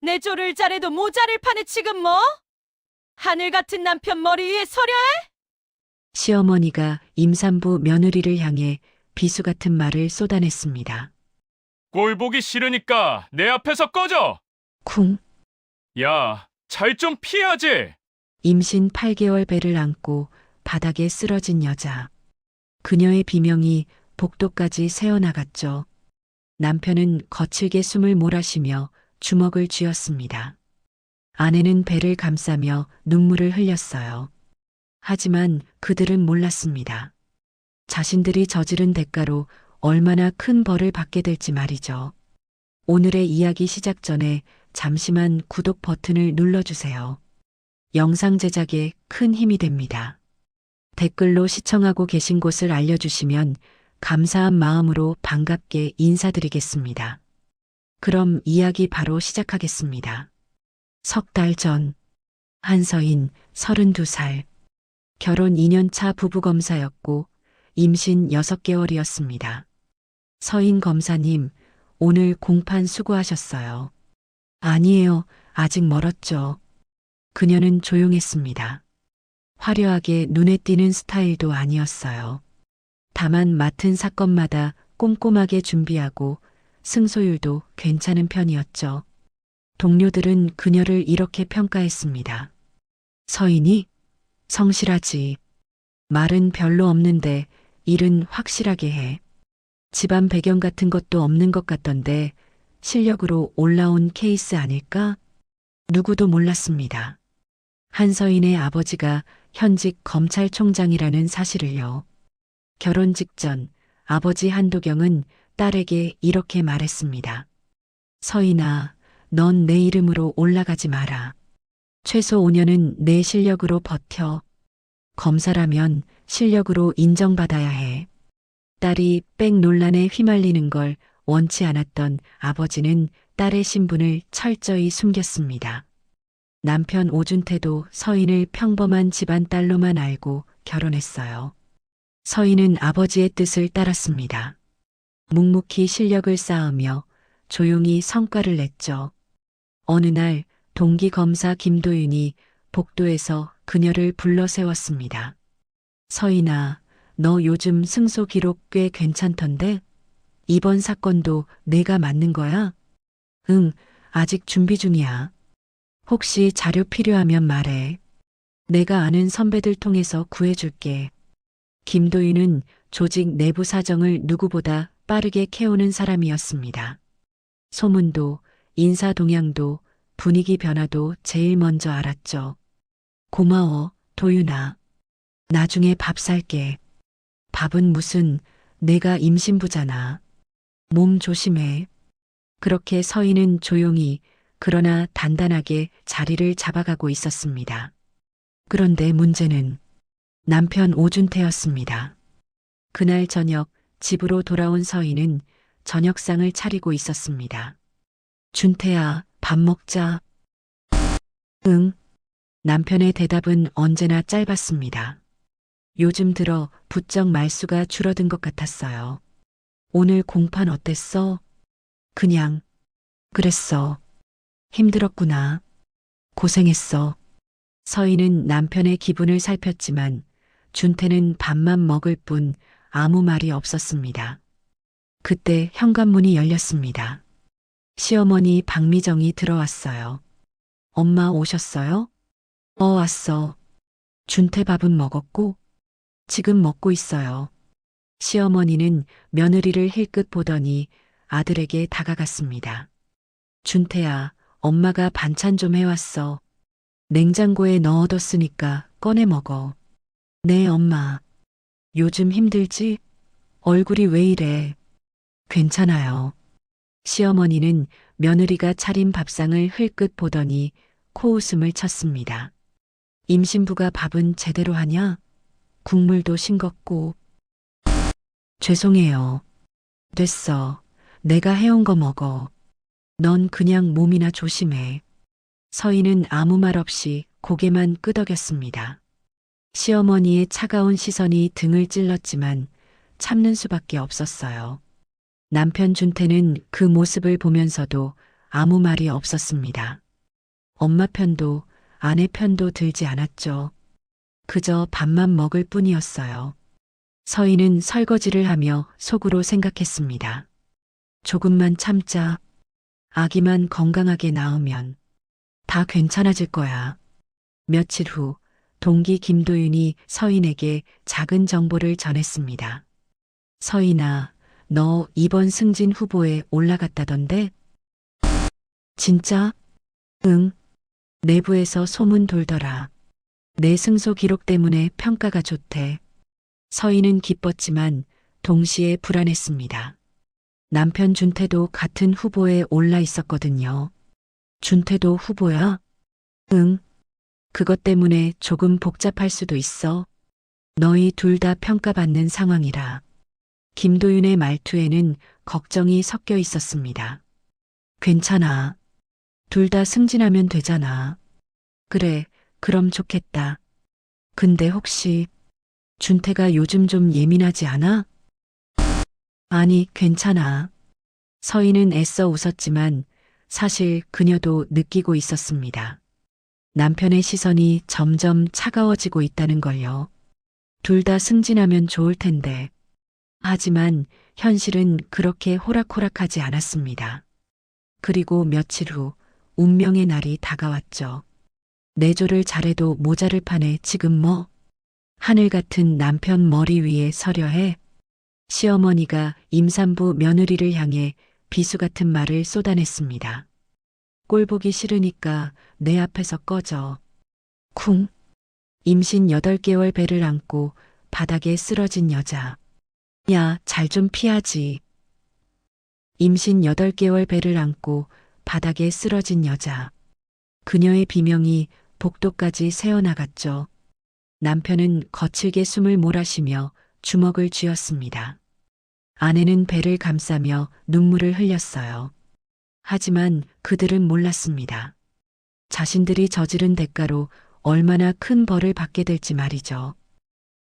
내 조를 잘해도 모자를 파네 지금 뭐? 하늘 같은 남편 머리 위에 서려 해? 시어머니가 임산부 며느리를 향해 비수 같은 말을 쏟아냈습니다. 꼴 보기 싫으니까 내 앞에서 꺼져! 쿵. 야, 잘 좀 피하지! 임신 8개월 배를 안고 바닥에 쓰러진 여자. 그녀의 비명이 복도까지 새어나갔죠. 남편은 거칠게 숨을 몰아쉬며 주먹을 쥐었습니다. 아내는 배를 감싸며 눈물을 흘렸어요. 하지만 그들은 몰랐습니다. 자신들이 저지른 대가로 얼마나 큰 벌을 받게 될지 말이죠. 오늘의 이야기 시작 전에 잠시만 구독 버튼을 눌러주세요. 영상 제작에 큰 힘이 됩니다. 댓글로 시청하고 계신 곳을 알려주시면 감사한 마음으로 반갑게 인사드리겠습니다. 그럼 이야기 바로 시작하겠습니다. 석 달 전, 한서인 32살, 결혼 2년 차 부부검사였고 임신 6개월이었습니다. 서인 검사님, 오늘 공판 수고하셨어요. 아니에요, 아직 멀었죠. 그녀는 조용했습니다. 화려하게 눈에 띄는 스타일도 아니었어요. 다만 맡은 사건마다 꼼꼼하게 준비하고 승소율도 괜찮은 편이었죠. 동료들은 그녀를 이렇게 평가했습니다. 서인이 성실하지. 말은 별로 없는데 일은 확실하게 해. 집안 배경 같은 것도 없는 것 같던데 실력으로 올라온 케이스 아닐까? 누구도 몰랐습니다. 한서인의 아버지가 현직 검찰총장이라는 사실을요. 결혼 직전 아버지 한도경은 딸에게 이렇게 말했습니다. 서인아, 넌 내 이름으로 올라가지 마라. 최소 5년은 내 실력으로 버텨. 검사라면 실력으로 인정받아야 해. 딸이 백 논란에 휘말리는 걸 원치 않았던 아버지는 딸의 신분을 철저히 숨겼습니다. 남편 오준태도 서인을 평범한 집안 딸로만 알고 결혼했어요. 서인은 아버지의 뜻을 따랐습니다. 묵묵히 실력을 쌓으며 조용히 성과를 냈죠. 어느 날 동기 검사 김도윤이 복도에서 그녀를 불러 세웠습니다. 서인아, 너 요즘 승소 기록 꽤 괜찮던데? 이번 사건도 내가 맡는 거야? 응, 아직 준비 중이야. 혹시 자료 필요하면 말해. 내가 아는 선배들 통해서 구해줄게. 김도윤은 조직 내부 사정을 누구보다 빠르게 캐오는 사람이었습니다. 소문도, 인사 동향도, 분위기 변화도 제일 먼저 알았죠. 고마워, 도윤아. 나중에 밥 살게. 밥은 무슨, 내가 임신부잖아. 몸 조심해. 그렇게 서인은 조용히 그러나 단단하게 자리를 잡아가고 있었습니다. 그런데 문제는 남편 오준태였습니다. 그날 저녁 집으로 돌아온 서인은 저녁상을 차리고 있었습니다. 준태야, 밥 먹자. 응. 남편의 대답은 언제나 짧았습니다. 요즘 들어 부쩍 말수가 줄어든 것 같았어요. 오늘 공판 어땠어? 그냥, 그랬어. 힘들었구나. 고생했어. 서인은 남편의 기분을 살폈지만 준태는 밥만 먹을 뿐 아무 말이 없었습니다. 그때 현관문이 열렸습니다. 시어머니 박미정이 들어왔어요. 엄마 오셨어요? 왔어. 준태 밥은 먹었고? 지금 먹고 있어요. 시어머니는 며느리를 힐끗 보더니 아들에게 다가갔습니다. 준태야, 엄마가 반찬 좀 해왔어. 냉장고에 넣어뒀으니까 꺼내 먹어. 네, 엄마. 요즘 힘들지? 얼굴이 왜 이래? 괜찮아요. 시어머니는 며느리가 차린 밥상을 흘끗 보더니 코웃음을 쳤습니다. 임신부가 밥은 제대로 하냐? 국물도 싱겁고. 죄송해요. 됐어. 내가 해온 거 먹어. 넌 그냥 몸이나 조심해. 서인은 아무 말 없이 고개만 끄덕였습니다. 시어머니의 차가운 시선이 등을 찔렀지만 참는 수밖에 없었어요. 남편 준태는 그 모습을 보면서도 아무 말이 없었습니다. 엄마 편도 아내 편도 들지 않았죠. 그저 밥만 먹을 뿐이었어요. 서희는 설거지를 하며 속으로 생각했습니다. 조금만 참자. 아기만 건강하게 낳으면 다 괜찮아질 거야. 며칠 후 동기 김도윤이 서인에게 작은 정보를 전했습니다. 서인아, 너 이번 승진 후보에 올라갔다던데? 진짜? 응. 내부에서 소문 돌더라. 내 승소 기록 때문에 평가가 좋대. 서인은 기뻤지만 동시에 불안했습니다. 남편 준태도 같은 후보에 올라 있었거든요. 준태도 후보야? 응. 그것 때문에 조금 복잡할 수도 있어. 너희 둘 다 평가받는 상황이라. 김도윤의 말투에는 걱정이 섞여 있었습니다. 괜찮아. 둘 다 승진하면 되잖아. 그래, 그럼 좋겠다. 근데 혹시 준태가 요즘 좀 예민하지 않아? 아니, 괜찮아. 서인은 애써 웃었지만 사실 그녀도 느끼고 있었습니다. 남편의 시선이 점점 차가워지고 있다는 걸요. 둘 다 승진하면 좋을 텐데. 하지만 현실은 그렇게 호락호락하지 않았습니다. 그리고 며칠 후 운명의 날이 다가왔죠. 내조를 잘해도 모자를 파네 지금 뭐. 하늘 같은 남편 머리 위에 서려 해. 시어머니가 임산부 며느리를 향해 비수 같은 말을 쏟아냈습니다. 꼴 보기 싫으니까 내 앞에서 꺼져. 쿵. 임신 8개월 배를 안고 바닥에 쓰러진 여자. 야, 잘 좀 피하지. 임신 8개월 배를 안고 바닥에 쓰러진 여자. 그녀의 비명이 복도까지 새어나갔죠. 남편은 거칠게 숨을 몰아쉬며 주먹을 쥐었습니다. 아내는 배를 감싸며 눈물을 흘렸어요. 하지만 그들은 몰랐습니다. 자신들이 저지른 대가로 얼마나 큰 벌을 받게 될지 말이죠.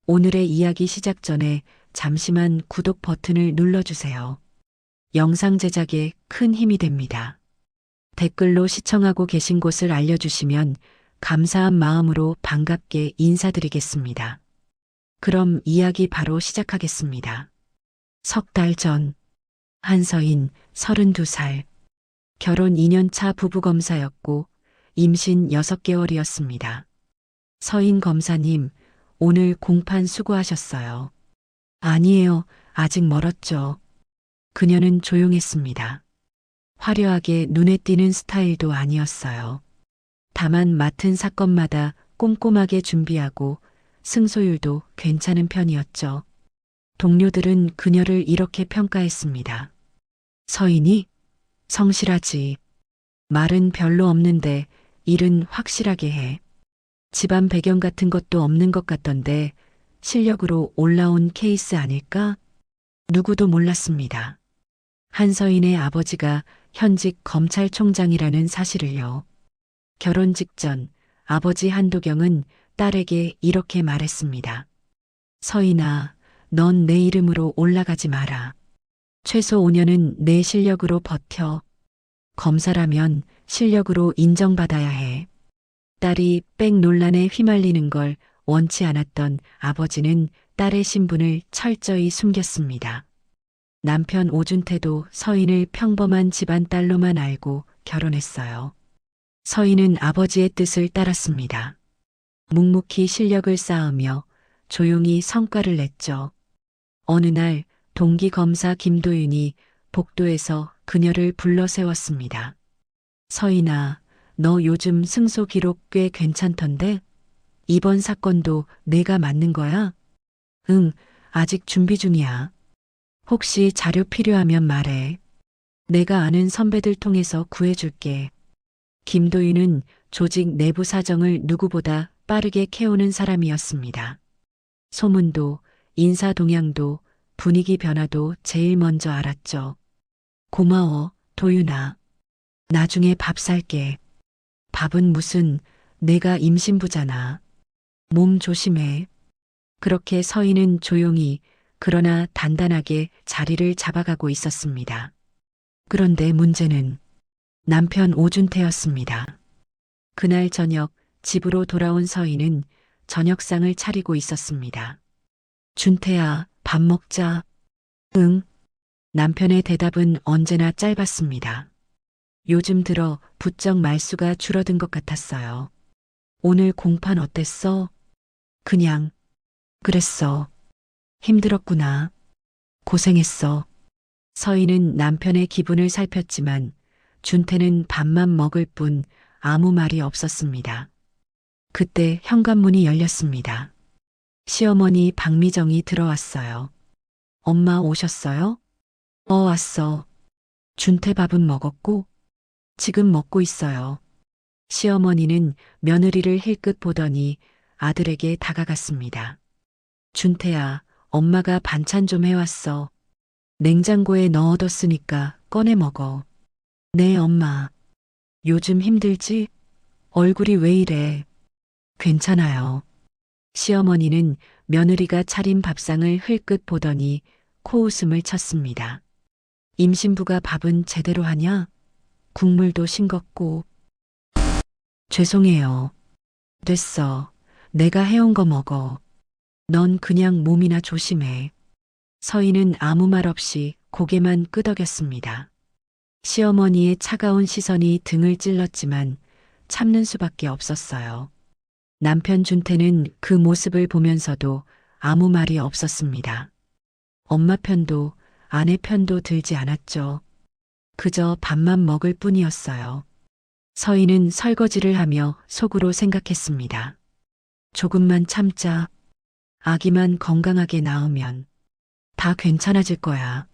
오늘의 이야기 시작 전에 잠시만 구독 버튼을 눌러주세요. 영상 제작에 큰 힘이 됩니다. 댓글로 시청하고 계신 곳을 알려주시면 감사한 마음으로 반갑게 인사드리겠습니다. 그럼 이야기 바로 시작하겠습니다. 석 달 전, 한서인 32살. 결혼 2년 차 부부검사였고 임신 6개월이었습니다. 서인 검사님, 오늘 공판 수고하셨어요. 아니에요, 아직 멀었죠. 그녀는 조용했습니다. 화려하게 눈에 띄는 스타일도 아니었어요. 다만 맡은 사건마다 꼼꼼하게 준비하고 승소율도 괜찮은 편이었죠. 동료들은 그녀를 이렇게 평가했습니다. 서인이? 성실하지. 말은 별로 없는데 일은 확실하게 해. 집안 배경 같은 것도 없는 것 같던데 실력으로 올라온 케이스 아닐까? 누구도 몰랐습니다. 한서인의 아버지가 현직 검찰총장이라는 사실을요. 결혼 직전 아버지 한도경은 딸에게 이렇게 말했습니다. 서인아, 넌 내 이름으로 올라가지 마라. 최소 5년은 내 실력으로 버텨. 검사라면 실력으로 인정받아야 해. 딸이 백 논란에 휘말리는 걸 원치 않았던 아버지는 딸의 신분을 철저히 숨겼습니다. 남편 오준태도 서인을 평범한 집안 딸로만 알고 결혼했어요. 서인은 아버지의 뜻을 따랐습니다. 묵묵히 실력을 쌓으며 조용히 성과를 냈죠. 어느 날 동기 검사 김도윤이 복도에서 그녀를 불러 세웠습니다. 서인아, 너 요즘 승소 기록 꽤 괜찮던데? 이번 사건도 내가 맡는 거야? 응, 아직 준비 중이야. 혹시 자료 필요하면 말해. 내가 아는 선배들 통해서 구해줄게. 김도윤은 조직 내부 사정을 누구보다 빠르게 캐오는 사람이었습니다. 소문도, 인사 동향도, 분위기 변화도 제일 먼저 알았죠. 고마워, 도윤아. 나중에 밥 살게. 밥은 무슨, 내가 임신부잖아. 몸 조심해. 그렇게 서인은 조용히 그러나 단단하게 자리를 잡아가고 있었습니다. 그런데 문제는 남편 오준태였습니다. 그날 저녁 집으로 돌아온 서희는 저녁상을 차리고 있었습니다. 준태야, 밥 먹자. 응. 남편의 대답은 언제나 짧았습니다. 요즘 들어 부쩍 말수가 줄어든 것 같았어요. 오늘 공판 어땠어? 그냥, 그랬어. 힘들었구나. 고생했어. 서희는 남편의 기분을 살폈지만 준태는 밥만 먹을 뿐 아무 말이 없었습니다. 그때 현관문이 열렸습니다. 시어머니 박미정이 들어왔어요. 엄마 오셨어요? 왔어. 준태 밥은 먹었고? 지금 먹고 있어요. 시어머니는 며느리를 힐끗 보더니 아들에게 다가갔습니다. 준태야, 엄마가 반찬 좀 해왔어. 냉장고에 넣어뒀으니까 꺼내 먹어. 네, 엄마. 요즘 힘들지? 얼굴이 왜 이래? 괜찮아요. 시어머니는 며느리가 차린 밥상을 흘끗 보더니 코웃음을 쳤습니다. 임신부가 밥은 제대로 하냐? 국물도 싱겁고. 죄송해요. 됐어. 내가 해온 거 먹어. 넌 그냥 몸이나 조심해. 서희는 아무 말 없이 고개만 끄덕였습니다. 시어머니의 차가운 시선이 등을 찔렀지만 참는 수밖에 없었어요. 남편 준태는 그 모습을 보면서도 아무 말이 없었습니다. 엄마 편도 아내 편도 들지 않았죠. 그저 밥만 먹을 뿐이었어요. 서희는 설거지를 하며 속으로 생각했습니다. 조금만 참자. 아기만 건강하게 낳으면 다 괜찮아질 거야.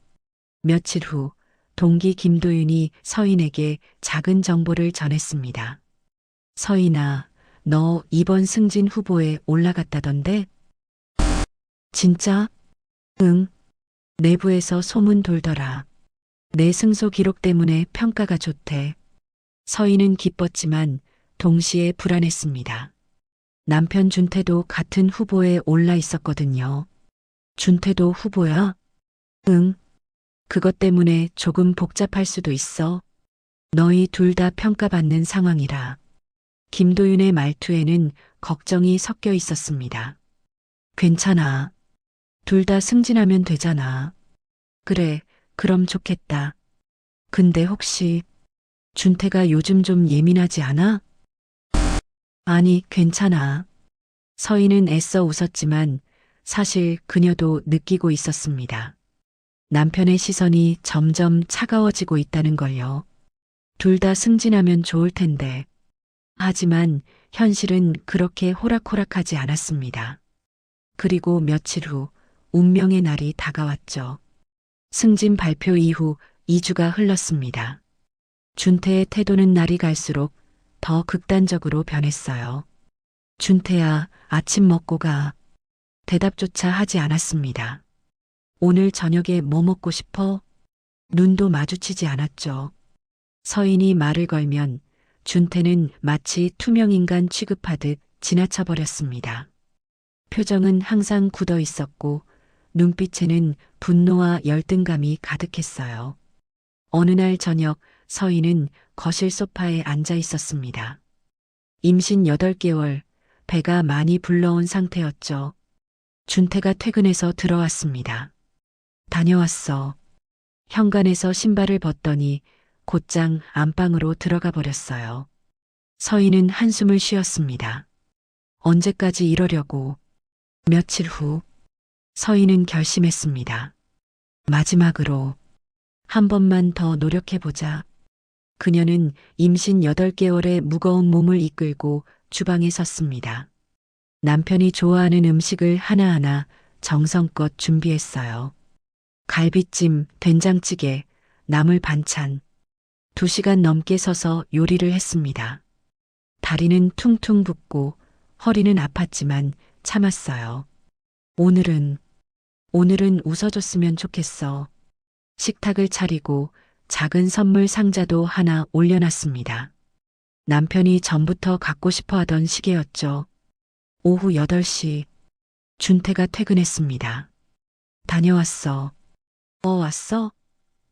며칠 후 동기 김도윤이 서인에게 작은 정보를 전했습니다. 서인아, 너 이번 승진 후보에 올라갔다던데? 진짜? 응. 내부에서 소문 돌더라. 내 승소 기록 때문에 평가가 좋대. 서인은 기뻤지만 동시에 불안했습니다. 남편 준태도 같은 후보에 올라 있었거든요. 준태도 후보야? 응. 그것 때문에 조금 복잡할 수도 있어. 너희 둘 다 평가받는 상황이라. 김도윤의 말투에는 걱정이 섞여 있었습니다. 괜찮아. 둘 다 승진하면 되잖아. 그래, 그럼 좋겠다. 근데 혹시 준태가 요즘 좀 예민하지 않아? 아니, 괜찮아. 서희는 애써 웃었지만 사실 그녀도 느끼고 있었습니다. 남편의 시선이 점점 차가워지고 있다는 걸요. 둘 다 승진하면 좋을 텐데. 하지만 현실은 그렇게 호락호락하지 않았습니다. 그리고 며칠 후 운명의 날이 다가왔죠. 승진 발표 이후 2주가 흘렀습니다. 준태의 태도는 날이 갈수록 더 극단적으로 변했어요. 준태야, 아침 먹고 가. 대답조차 하지 않았습니다. 오늘 저녁에 뭐 먹고 싶어? 눈도 마주치지 않았죠. 서인이 말을 걸면 준태는 마치 투명인간 취급하듯 지나쳐버렸습니다. 표정은 항상 굳어 있었고 눈빛에는 분노와 열등감이 가득했어요. 어느 날 저녁 서인은 거실 소파에 앉아 있었습니다. 임신 8개월, 배가 많이 불러온 상태였죠. 준태가 퇴근해서 들어왔습니다. 다녀왔어. 현관에서 신발을 벗더니 곧장 안방으로 들어가 버렸어요. 서인은 한숨을 쉬었습니다. 언제까지 이러려고. 며칠 후 서인은 결심했습니다. 마지막으로 한 번만 더 노력해보자. 그녀는 임신 8개월의 무거운 몸을 이끌고 주방에 섰습니다. 남편이 좋아하는 음식을 하나하나 정성껏 준비했어요. 갈비찜, 된장찌개, 나물 반찬. 2시간 넘게 서서 요리를 했습니다. 다리는 퉁퉁 붓고 허리는 아팠지만 참았어요. 오늘은 웃어줬으면 좋겠어. 식탁을 차리고 작은 선물 상자도 하나 올려놨습니다. 남편이 전부터 갖고 싶어 하던 시계였죠. 오후 8시 준태가 퇴근했습니다. 다녀왔어. 왔어?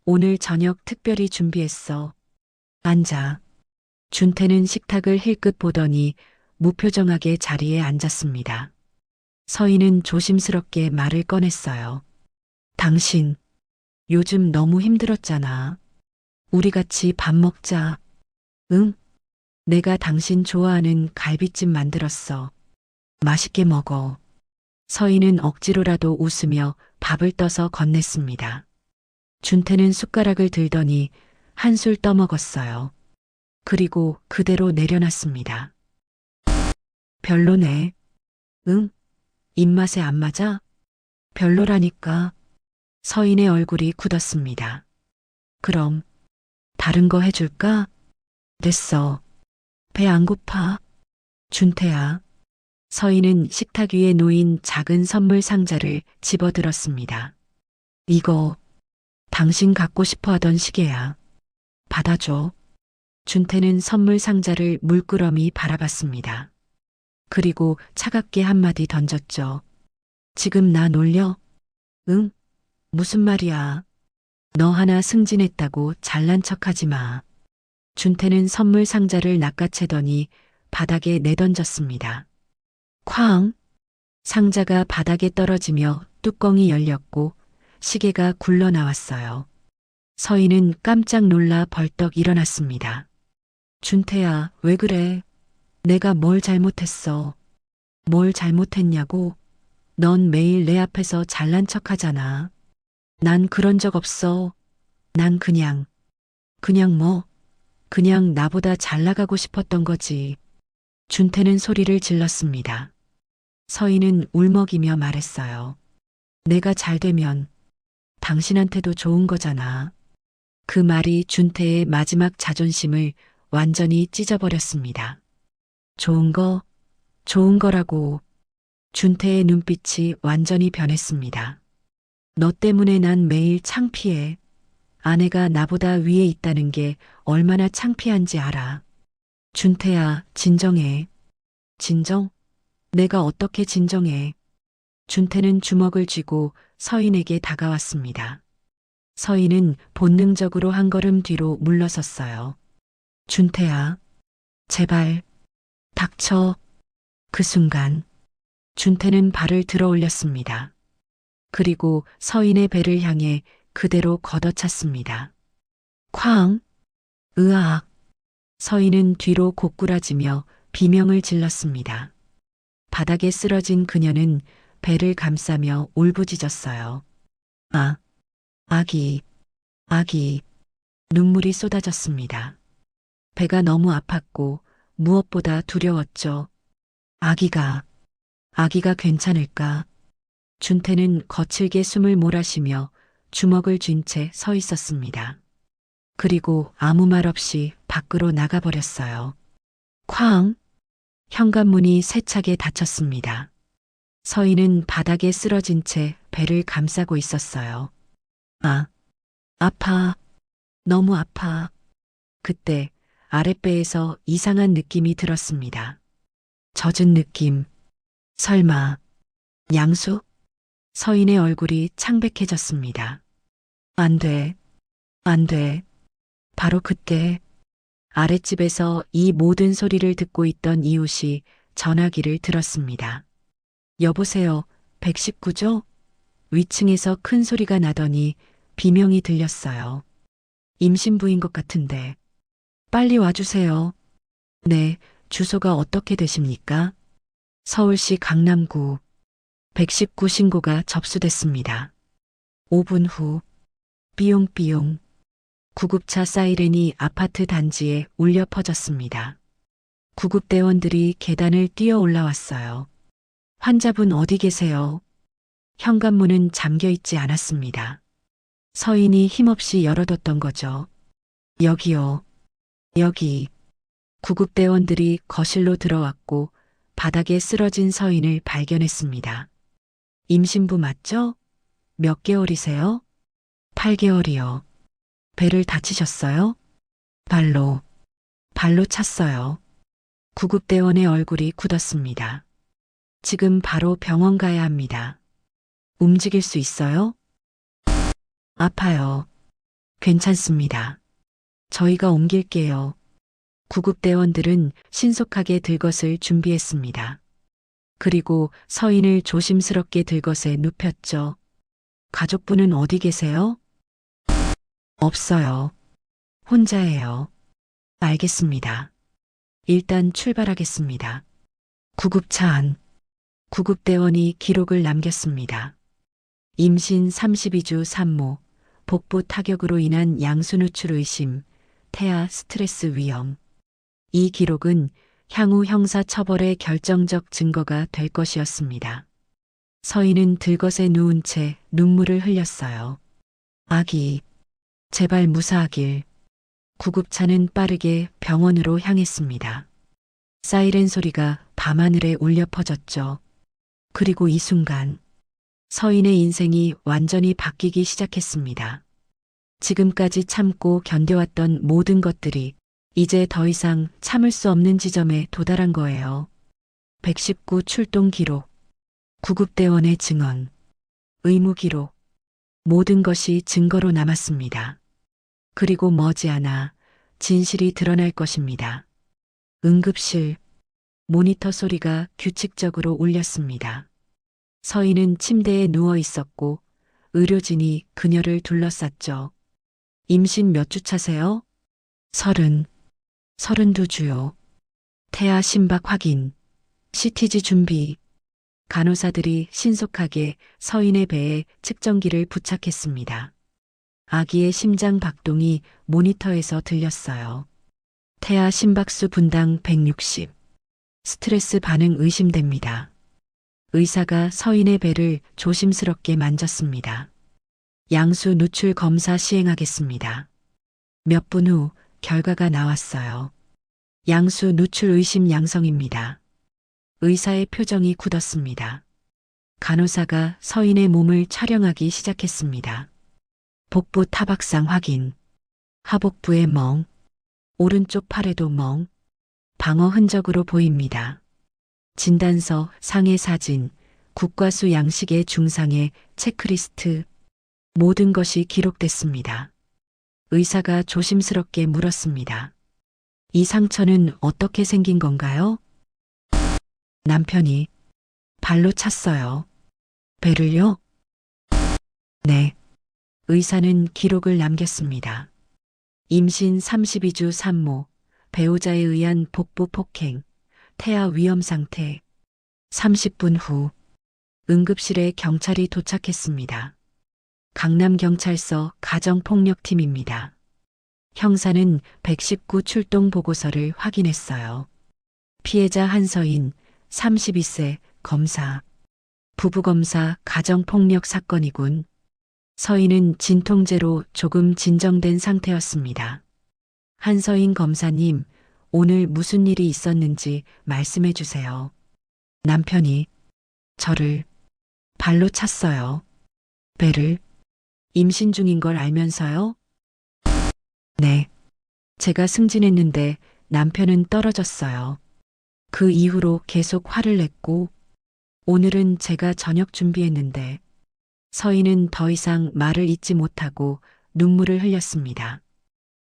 오늘 저녁 특별히 준비했어. 앉아. 준태는 식탁을 힐끗 보더니 무표정하게 자리에 앉았습니다. 서희는 조심스럽게 말을 꺼냈어요. 당신, 요즘 너무 힘들었잖아. 우리 같이 밥 먹자. 응? 내가 당신 좋아하는 갈비찜 만들었어. 맛있게 먹어. 서희는 억지로라도 웃으며 밥을 떠서 건넸습니다. 준태는 숟가락을 들더니 한술 떠먹었어요. 그리고 그대로 내려놨습니다. 별로네. 응? 입맛에 안 맞아? 별로라니까. 서인의 얼굴이 굳었습니다. 그럼 다른 거 해줄까? 됐어. 배 안 고파. 준태야. 서인은 식탁 위에 놓인 작은 선물 상자를 집어들었습니다. 이거 당신 갖고 싶어 하던 시계야. 받아줘. 준태는 선물 상자를 물끄러미 바라봤습니다. 그리고 차갑게 한마디 던졌죠. 지금 나 놀려? 응? 무슨 말이야? 너 하나 승진했다고 잘난 척하지 마. 준태는 선물 상자를 낚아채더니 바닥에 내던졌습니다. 쾅! 상자가 바닥에 떨어지며 뚜껑이 열렸고 시계가 굴러 나왔어요. 서희는 깜짝 놀라 벌떡 일어났습니다. 준태야, 왜 그래? 내가 뭘 잘못했어? 뭘 잘못했냐고? 넌 매일 내 앞에서 잘난 척 하잖아. 난 그런 적 없어. 난 그냥 그냥 나보다 잘 나가고 싶었던 거지. 준태는 소리를 질렀습니다. 서희는 울먹이며 말했어요. 내가 잘 되면 당신한테도 좋은 거잖아. 그 말이 준태의 마지막 자존심을 완전히 찢어버렸습니다. 좋은 거라고. 준태의 눈빛이 완전히 변했습니다. 너 때문에 난 매일 창피해. 아내가 나보다 위에 있다는 게 얼마나 창피한지 알아. 준태야, 진정해. 진정? 내가 어떻게 진정해? 준태는 주먹을 쥐고 서인에게 다가왔습니다. 서인은 본능적으로 한 걸음 뒤로 물러섰어요. 준태야, 제발, 닥쳐. 그 순간, 준태는 발을 들어 올렸습니다. 그리고 서인의 배를 향해 그대로 걷어찼습니다. 쾅! 으악! 서인은 뒤로 고꾸라지며 비명을 질렀습니다. 바닥에 쓰러진 그녀는 배를 감싸며 울부짖었어요. 아기. 눈물이 쏟아졌습니다. 배가 너무 아팠고 무엇보다 두려웠죠. 아기가 괜찮을까? 준태는 거칠게 숨을 몰아쉬며 주먹을 쥔 채 서 있었습니다. 그리고 아무 말 없이 밖으로 나가버렸어요. 쾅! 현관문이 세차게 닫혔습니다. 서인은 바닥에 쓰러진 채 배를 감싸고 있었어요. 아파. 너무 아파. 그때 아랫배에서 이상한 느낌이 들었습니다. 젖은 느낌. 설마 양수? 서인의 얼굴이 창백해졌습니다. 안 돼. 바로 그때 아랫집에서 이 모든 소리를 듣고 있던 이웃이 전화기를 들었습니다. 여보세요, 119죠? 위층에서 큰 소리가 나더니 비명이 들렸어요. 임신부인 것 같은데. 빨리 와주세요. 네, 주소가 어떻게 되십니까? 서울시 강남구. 119 신고가 접수됐습니다. 5분 후, 삐용삐용. 구급차 사이렌이 아파트 단지에 울려 퍼졌습니다. 구급대원들이 계단을 뛰어 올라왔어요. 환자분 어디 계세요? 현관문은 잠겨 있지 않았습니다. 서인이 힘없이 열어뒀던 거죠. 여기요. 여기. 구급대원들이 거실로 들어왔고 바닥에 쓰러진 서인을 발견했습니다. 임신부 맞죠? 몇 개월이세요? 8개월이요. 배를 다치셨어요? 발로 찼어요. 구급대원의 얼굴이 굳었습니다. 지금 바로 병원 가야 합니다. 움직일 수 있어요? 아파요. 괜찮습니다. 저희가 옮길게요. 구급대원들은 신속하게 들것을 준비했습니다. 그리고 서인을 조심스럽게 들것에 눕혔죠. 가족분은 어디 계세요? 없어요. 혼자예요. 알겠습니다. 일단 출발하겠습니다. 구급차 안. 구급대원이 기록을 남겼습니다. 임신 32주 산모, 복부 타격으로 인한 양수 누출 의심, 태아 스트레스 위험. 이 기록은 향후 형사 처벌의 결정적 증거가 될 것이었습니다. 서인은 들것에 누운 채 눈물을 흘렸어요. 아기, 제발 무사하길. 구급차는 빠르게 병원으로 향했습니다. 사이렌 소리가 밤하늘에 울려 퍼졌죠. 그리고 이 순간 서인의 인생이 완전히 바뀌기 시작했습니다. 지금까지 참고 견뎌왔던 모든 것들이 이제 더 이상 참을 수 없는 지점에 도달한 거예요. 119 출동 기록, 구급대원의 증언, 의무 기록, 모든 것이 증거로 남았습니다. 그리고 머지않아 진실이 드러날 것입니다. 응급실, 모니터 소리가 규칙적으로 울렸습니다. 서인은 침대에 누워 있었고 의료진이 그녀를 둘러쌌죠. 임신 몇 주 차세요? 32주요. 태아 심박 확인, CTG 준비. 간호사들이 신속하게 서인의 배에 측정기를 부착했습니다. 아기의 심장 박동이 모니터에서 들렸어요. 태아 심박수 분당 160. 스트레스 반응 의심됩니다. 의사가 서인의 배를 조심스럽게 만졌습니다. 양수 누출 검사 시행하겠습니다. 몇 분 후 결과가 나왔어요. 양수 누출 의심 양성입니다. 의사의 표정이 굳었습니다. 간호사가 서인의 몸을 촬영하기 시작했습니다. 복부 타박상 확인, 하복부에 멍, 오른쪽 팔에도 멍, 방어 흔적으로 보입니다. 진단서, 상해 사진, 국과수 양식의 중상해 체크리스트, 모든 것이 기록됐습니다. 의사가 조심스럽게 물었습니다. 이 상처는 어떻게 생긴 건가요? 남편이 발로 찼어요. 배를요? 네. 의사는 기록을 남겼습니다. 임신 32주 산모, 배우자에 의한 복부 폭행, 태아 위험 상태. 30분 후 응급실에 경찰이 도착했습니다. 강남경찰서 가정폭력팀입니다. 형사는 119 출동 보고서를 확인했어요. 피해자 한서인 32세 검사. 부부검사 가정폭력 사건이군. 서인은 진통제로 조금 진정된 상태였습니다. 한서인 검사님, 오늘 무슨 일이 있었는지 말씀해 주세요. 남편이 저를 발로 찼어요. 배를 임신 중인 걸 알면서요? 네. 제가 승진했는데 남편은 떨어졌어요. 그 이후로 계속 화를 냈고 오늘은 제가 저녁 준비했는데 서인은 더 이상 말을 잇지 못하고 눈물을 흘렸습니다.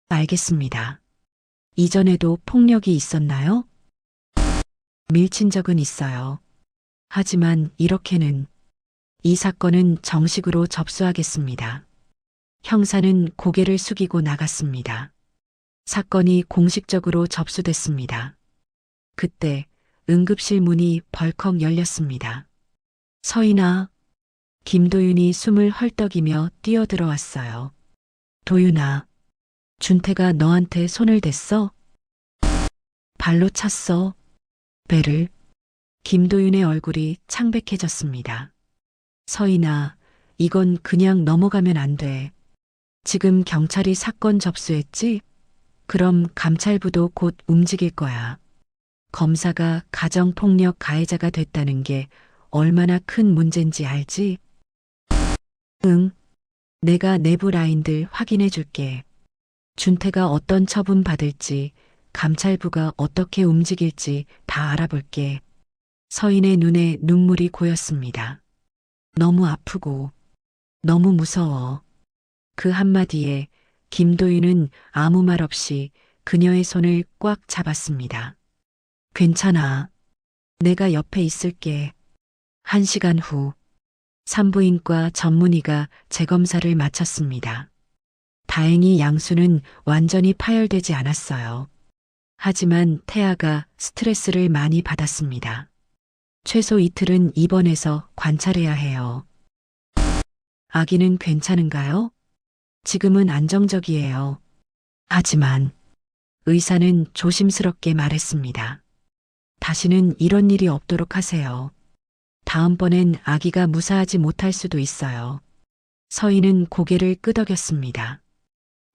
알겠습니다. 이전에도 폭력이 있었나요? 밀친 적은 있어요. 하지만 이렇게는 이 사건은 정식으로 접수하겠습니다. 형사는 고개를 숙이고 나갔습니다. 사건이 공식적으로 접수됐습니다. 그때 응급실 문이 벌컥 열렸습니다. 서인아, 김도윤이 숨을 헐떡이며 뛰어들어왔어요. 도윤아, 준태가 너한테 손을 댔어? 발로 찼어. 배를. 김도윤의 얼굴이 창백해졌습니다. 서인아, 이건 그냥 넘어가면 안 돼. 지금 경찰이 사건 접수했지? 그럼 감찰부도 곧 움직일 거야. 검사가 가정폭력 가해자가 됐다는 게 얼마나 큰 문제인지 알지? 응. 내가 내부 라인들 확인해 줄게. 준태가 어떤 처분 받을지, 감찰부가 어떻게 움직일지 다 알아볼게. 서인의 눈에 눈물이 고였습니다. 너무 아프고, 너무 무서워. 그 한마디에 김도윤은 아무 말 없이 그녀의 손을 꽉 잡았습니다. 괜찮아. 내가 옆에 있을게. 1시간 후 산부인과 전문의가 재검사를 마쳤습니다. 다행히 양수는 완전히 파열되지 않았어요. 하지만 태아가 스트레스를 많이 받았습니다. 최소 이틀은 입원해서 관찰해야 해요. 아기는 괜찮은가요? 지금은 안정적이에요. 하지만 의사는 조심스럽게 말했습니다. 다시는 이런 일이 없도록 하세요. 다음번엔 아기가 무사하지 못할 수도 있어요. 서인은 고개를 끄덕였습니다.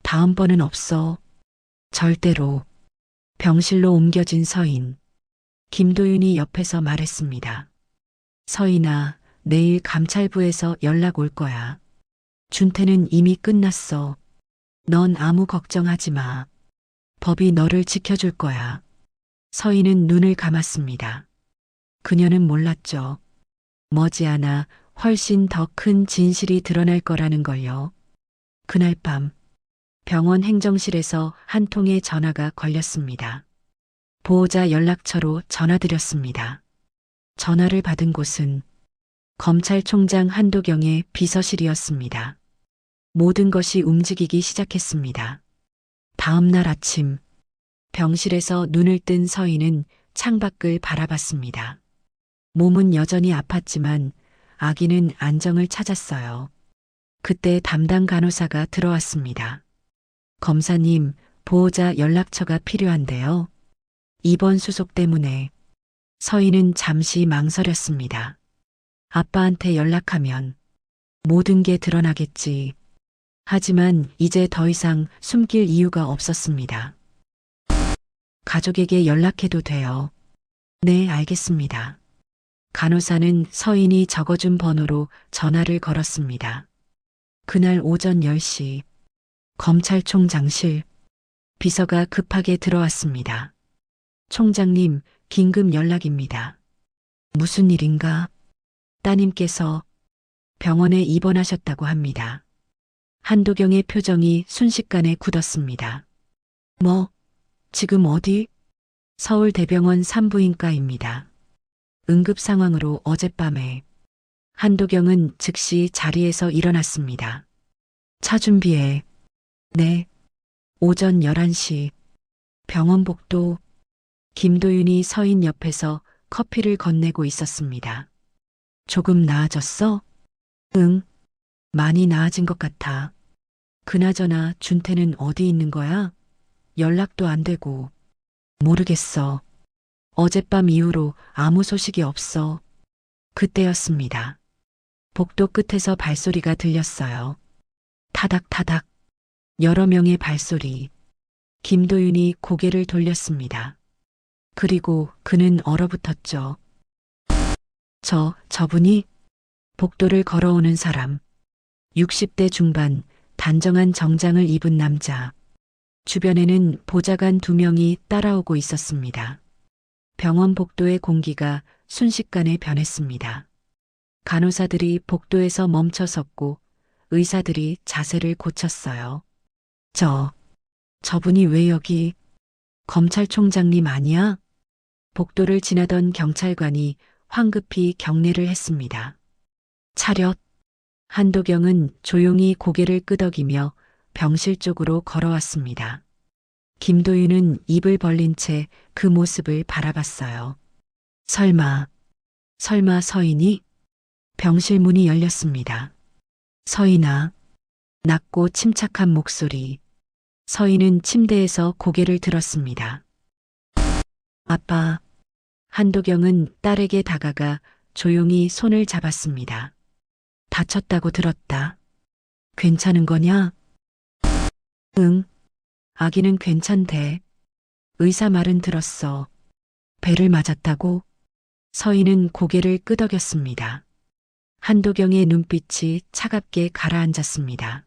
다음번은 없어. 절대로. 병실로 옮겨진 서인. 김도윤이 옆에서 말했습니다. 서인아, 내일 감찰부에서 연락 올 거야. 준태는 이미 끝났어. 넌 아무 걱정하지 마. 법이 너를 지켜줄 거야. 서인은 눈을 감았습니다. 그녀는 몰랐죠. 머지않아 훨씬 더 큰 진실이 드러날 거라는 걸요. 그날 밤 병원 행정실에서 한 통의 전화가 걸렸습니다. 보호자 연락처로 전화드렸습니다. 전화를 받은 곳은 검찰총장 한도경의 비서실이었습니다. 모든 것이 움직이기 시작했습니다. 다음 날 아침 병실에서 눈을 뜬 서인은 창밖을 바라봤습니다. 몸은 여전히 아팠지만 아기는 안정을 찾았어요. 그때 담당 간호사가 들어왔습니다. 검사님, 보호자 연락처가 필요한데요. 입원 수속 때문에. 서인은 잠시 망설였습니다. 아빠한테 연락하면 모든 게 드러나겠지. 하지만 이제 더 이상 숨길 이유가 없었습니다. 가족에게 연락해도 돼요. 네, 알겠습니다. 간호사는 서인이 적어준 번호로 전화를 걸었습니다. 그날 오전 10시 검찰총장실 비서가 급하게 들어왔습니다. 총장님, 긴급 연락입니다. 무슨 일인가? 따님께서 병원에 입원하셨다고 합니다. 한도경의 표정이 순식간에 굳었습니다. 뭐? 지금 어디? 서울대병원 산부인과입니다. 응급 상황으로 어젯밤에. 한도경은 즉시 자리에서 일어났습니다. 차 준비해. 네. 오전 11시. 병원 복도. 김도윤이 서인 옆에서 커피를 건네고 있었습니다. 조금 나아졌어? 응. 많이 나아진 것 같아. 그나저나 준태는 어디 있는 거야? 연락도 안 되고. 모르겠어. 어젯밤 이후로 아무 소식이 없어. 그때였습니다. 복도 끝에서 발소리가 들렸어요. 타닥타닥. 여러 명의 발소리. 김도윤이 고개를 돌렸습니다. 그리고 그는 얼어붙었죠. 저분이? 복도를 걸어오는 사람. 60대 중반, 단정한 정장을 입은 남자. 주변에는 보좌관 2명이 따라오고 있었습니다. 병원 복도의 공기가 순식간에 변했습니다. 간호사들이 복도에서 멈춰 섰고 의사들이 자세를 고쳤어요. 저분이 왜 여기? 검찰총장님 아니야? 복도를 지나던 경찰관이 황급히 경례를 했습니다. 차렷. 한도경은 조용히 고개를 끄덕이며 병실 쪽으로 걸어왔습니다. 김도윤은 입을 벌린 채 그 모습을 바라봤어요. 설마 서인이? 병실 문이 열렸습니다. 서인아. 낮고 침착한 목소리. 서인은 침대에서 고개를 들었습니다. 아빠. 한도경은 딸에게 다가가 조용히 손을 잡았습니다. 다쳤다고 들었다. 괜찮은 거냐? 응. 아기는 괜찮대. 의사 말은 들었어. 배를 맞았다고? 서인은 고개를 끄덕였습니다. 한도경의 눈빛이 차갑게 가라앉았습니다.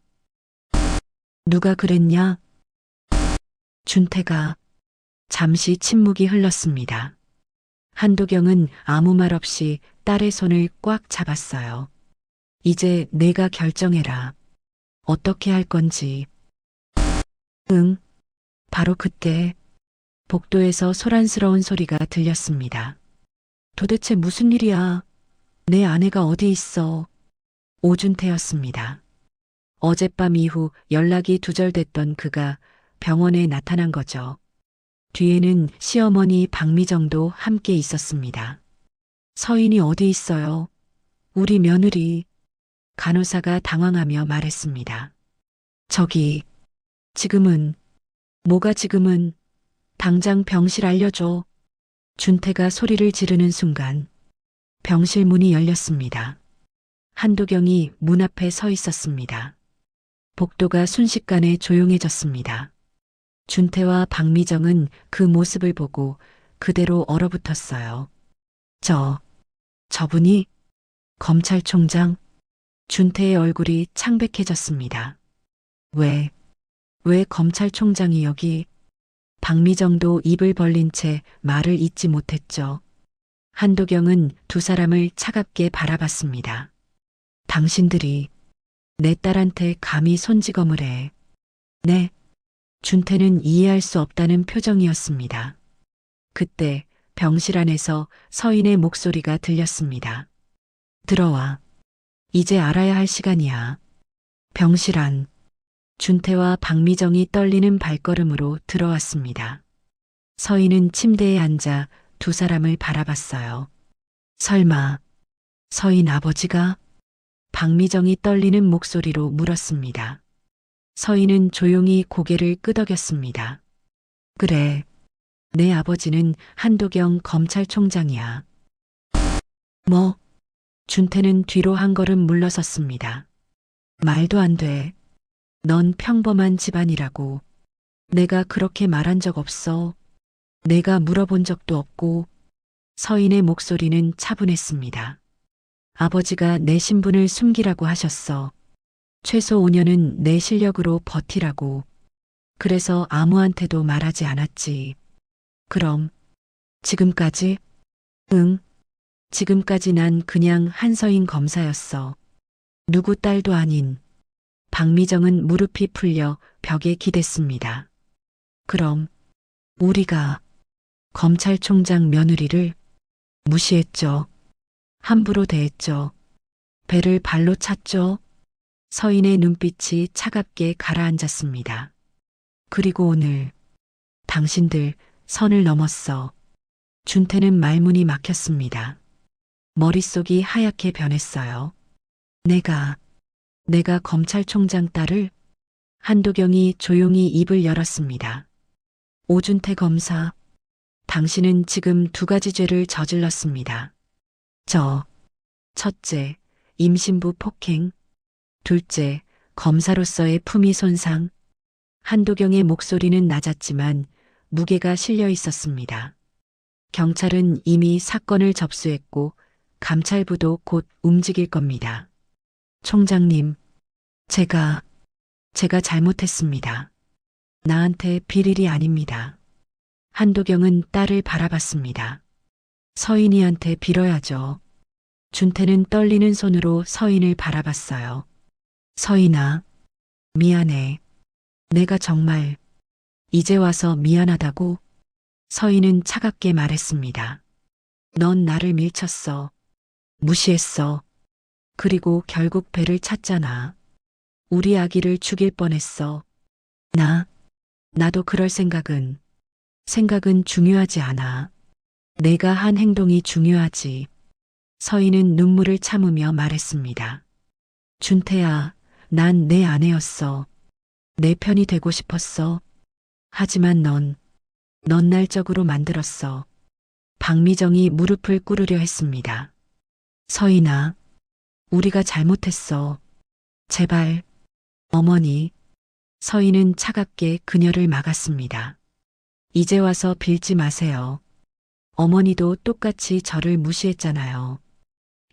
누가 그랬냐? 준태가. 잠시 침묵이 흘렀습니다. 한도경은 아무 말 없이 딸의 손을 꽉 잡았어요. 이제 내가 결정해라. 어떻게 할 건지. 응. 바로 그때 복도에서 소란스러운 소리가 들렸습니다. 도대체 무슨 일이야? 내 아내가 어디 있어? 오준태였습니다. 어젯밤 이후 연락이 두절됐던 그가 병원에 나타난 거죠. 뒤에는 시어머니 박미정도 함께 있었습니다. 서인이 어디 있어요? 우리 며느리. 간호사가 당황하며 말했습니다. 저기, 지금은, 뭐가 지금은, 당장 병실 알려줘. 준태가 소리를 지르는 순간, 병실 문이 열렸습니다. 한도경이 문 앞에 서 있었습니다. 복도가 순식간에 조용해졌습니다. 준태와 박미정은 그 모습을 보고 그대로 얼어붙었어요. 저분이 검찰총장? 준태의 얼굴이 창백해졌습니다. 왜 검찰총장이 여기? 박미정도 입을 벌린 채 말을 잇지 못했죠. 한도경은 두 사람을 차갑게 바라봤습니다. 당신들이 내 딸한테 감히 손찌검을 해. 네. 준태는 이해할 수 없다는 표정이었습니다. 그때 병실 안에서 서인의 목소리가 들렸습니다. 들어와. 이제 알아야 할 시간이야. 병실 안. 준태와 박미정이 떨리는 발걸음으로 들어왔습니다. 서인은 침대에 앉아 두 사람을 바라봤어요. 설마 서인 아버지가? 박미정이 떨리는 목소리로 물었습니다. 서인은 조용히 고개를 끄덕였습니다. 그래, 내 아버지는 한도경 검찰총장이야. 뭐? 준태는 뒤로 한 걸음 물러섰습니다. 말도 안 돼. 넌 평범한 집안이라고. 내가 그렇게 말한 적 없어. 내가 물어본 적도 없고. 서인의 목소리는 차분했습니다. 아버지가 내 신분을 숨기라고 하셨어. 최소 5년은 내 실력으로 버티라고. 그래서 아무한테도 말하지 않았지. 그럼 지금까지? 응. 지금까지 난 그냥 한서인 검사였어. 누구 딸도 아닌. 박미정은 무릎이 풀려 벽에 기댔습니다. 그럼 우리가 검찰총장 며느리를 무시했죠. 함부로 대했죠. 배를 발로 찼죠. 서인의 눈빛이 차갑게 가라앉았습니다. 그리고 오늘 당신들 선을 넘었어. 준태는 말문이 막혔습니다. 머릿속이 하얗게 변했어요. 내가 검찰총장 딸을? 한도경이 조용히 입을 열었습니다. 오준태 검사, 당신은 지금 두 가지 죄를 저질렀습니다. 첫째, 임신부 폭행. 둘째, 검사로서의 품위 손상. 한도경의 목소리는 낮았지만 무게가 실려 있었습니다. 경찰은 이미 사건을 접수했고 감찰부도 곧 움직일 겁니다. 총장님, 제가 잘못했습니다. 나한테 비릴이 아닙니다. 한도경은 딸을 바라봤습니다. 서인이한테 빌어야죠. 준태는 떨리는 손으로 서인을 바라봤어요. 서인아, 미안해. 내가 정말 이제 와서 미안하다고? 서인은 차갑게 말했습니다. 넌 나를 밀쳤어. 무시했어. 그리고 결국 배를 찼잖아. 우리 아기를 죽일 뻔했어. 나도 그럴 생각은 중요하지 않아. 내가 한 행동이 중요하지. 서인은 눈물을 참으며 말했습니다. 준태야, 난 내 아내였어. 내 편이 되고 싶었어. 하지만 넌 날적으로 만들었어. 박미정이 무릎을 꿇으려 했습니다. 서인아, 우리가 잘못했어. 제발, 어머니. 서인은 차갑게 그녀를 막았습니다. 이제 와서 빌지 마세요. 어머니도 똑같이 저를 무시했잖아요.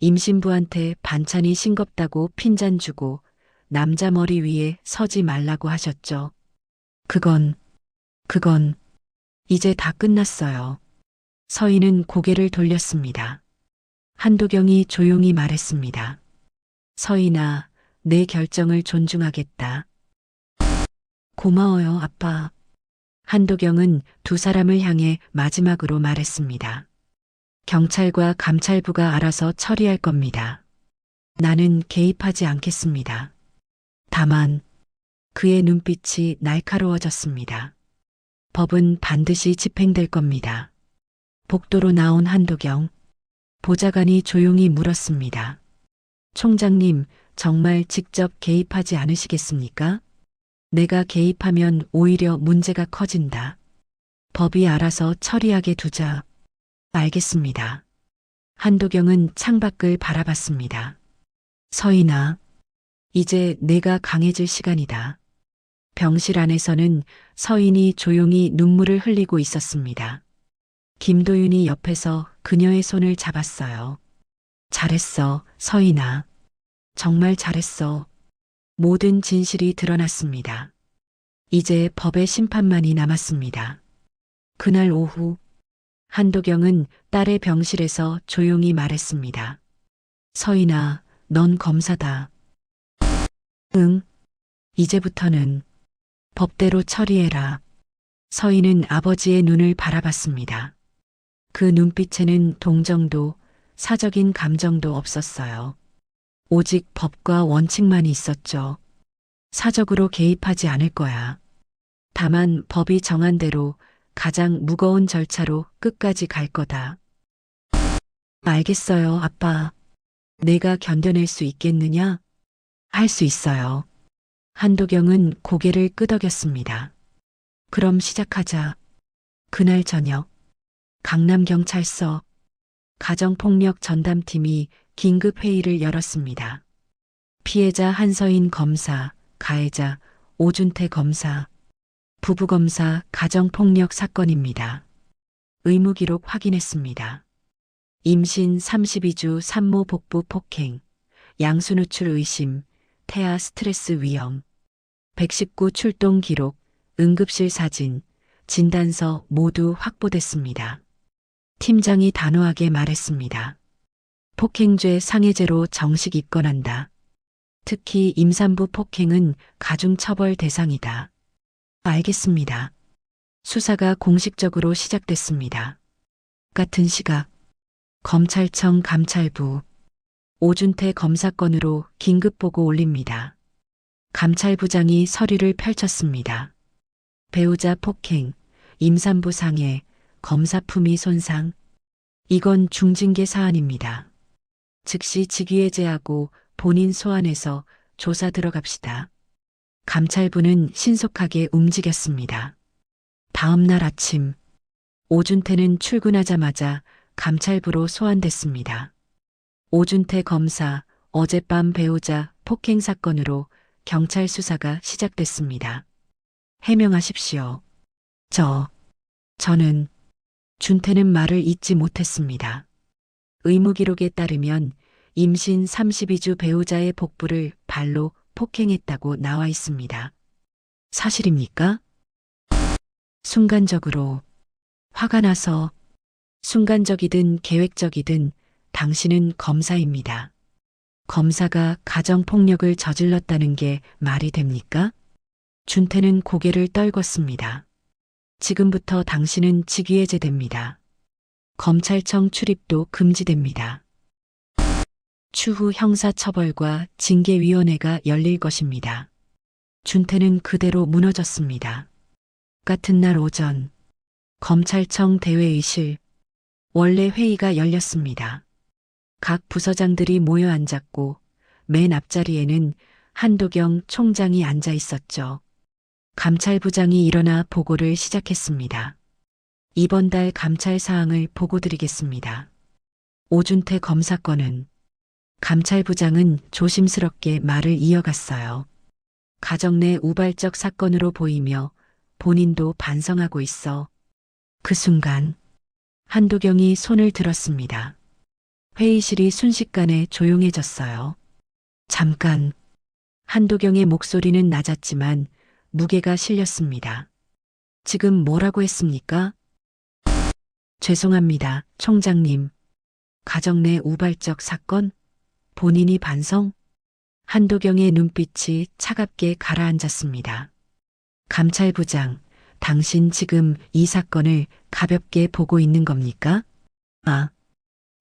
임신부한테 반찬이 싱겁다고 핀잔 주고 남자 머리 위에 서지 말라고 하셨죠. 그건 이제 다 끝났어요. 서인은 고개를 돌렸습니다. 한도경이 조용히 말했습니다. 서인아, 내 결정을 존중하겠다. 고마워요, 아빠. 한도경은 두 사람을 향해 마지막으로 말했습니다. 경찰과 감찰부가 알아서 처리할 겁니다. 나는 개입하지 않겠습니다. 다만 그의 눈빛이 날카로워졌습니다. 법은 반드시 집행될 겁니다. 복도로 나온 한도경. 보좌관이 조용히 물었습니다. 총장님, 정말 직접 개입하지 않으시겠습니까? 내가 개입하면 오히려 문제가 커진다. 법이 알아서 처리하게 두자. 알겠습니다. 한도경은 창밖을 바라봤습니다. 서인아, 이제 내가 강해질 시간이다. 병실 안에서는 서인이 조용히 눈물을 흘리고 있었습니다. 김도윤이 옆에서 그녀의 손을 잡았어요. 잘했어, 서인아. 정말 잘했어. 모든 진실이 드러났습니다. 이제 법의 심판만이 남았습니다. 그날 오후, 한도경은 딸의 병실에서 조용히 말했습니다. 서인아, 넌 검사다. 응, 이제부터는 법대로 처리해라. 서인은 아버지의 눈을 바라봤습니다. 그 눈빛에는 동정도, 사적인 감정도 없었어요. 오직 법과 원칙만 있었죠. 사적으로 개입하지 않을 거야. 다만 법이 정한 대로 가장 무거운 절차로 끝까지 갈 거다. 알겠어요, 아빠. 내가 견뎌낼 수 있겠느냐? 할 수 있어요. 한도경은 고개를 끄덕였습니다. 그럼 시작하자. 그날 저녁, 강남경찰서 가정폭력 전담팀이 긴급 회의를 열었습니다. 피해자 한서인 검사, 가해자 오준태 검사, 부부검사 가정폭력 사건입니다. 의무기록 확인했습니다. 임신 32주 산모 복부 폭행, 양수 누출 의심, 태아 스트레스 위험, 119 출동 기록, 응급실 사진, 진단서 모두 확보됐습니다. 팀장이 단호하게 말했습니다. 폭행죄 상해죄로 정식 입건한다. 특히 임산부 폭행은 가중처벌 대상이다. 알겠습니다. 수사가 공식적으로 시작됐습니다. 같은 시각, 검찰청 감찰부, 오준태 검사건으로 긴급보고 올립니다. 감찰부장이 서류를 펼쳤습니다. 배우자 폭행, 임산부 상해, 검사 품위 손상. 이건 중징계 사안입니다. 즉시 직위해제하고 본인 소환해서 조사 들어갑시다. 감찰부는 신속하게 움직였습니다. 다음 날 아침, 오준태는 출근하자마자 감찰부로 소환됐습니다. 오준태 검사, 어젯밤 배우자 폭행 사건으로 경찰 수사가 시작됐습니다. 해명하십시오. 저는 준태는 말을 잇지 못했습니다. 의무기록에 따르면 임신 32주 배우자의 복부를 발로 폭행했다고 나와 있습니다. 사실입니까? 순간적으로 화가 나서 순간적이든 계획적이든 당신은 검사입니다. 검사가 가정폭력을 저질렀다는 게 말이 됩니까? 준태는 고개를 떨궜습니다. 지금부터 당신은 직위해제됩니다. 검찰청 출입도 금지됩니다. 추후 형사처벌과 징계위원회가 열릴 것입니다. 준태는 그대로 무너졌습니다. 같은 날 오전, 검찰청 대회의실, 원래 회의가 열렸습니다. 각 부서장들이 모여 앉았고 맨 앞자리에는 한도경 총장이 앉아 있었죠. 감찰부장이 일어나 보고를 시작했습니다. 이번 달 감찰 사항을 보고드리겠습니다. 오준태 검사건은 감찰부장은 조심스럽게 말을 이어갔어요. 가정 내 우발적 사건으로 보이며 본인도 반성하고 있어. 그 순간 한도경이 손을 들었습니다. 회의실이 순식간에 조용해졌어요. 잠깐. 한도경의 목소리는 낮았지만 무게가 실렸습니다. 지금 뭐라고 했습니까? 죄송합니다, 총장님. 가정 내 우발적 사건? 본인이 반성? 한도경의 눈빛이 차갑게 가라앉았습니다. 감찰부장, 당신 지금 이 사건을 가볍게 보고 있는 겁니까?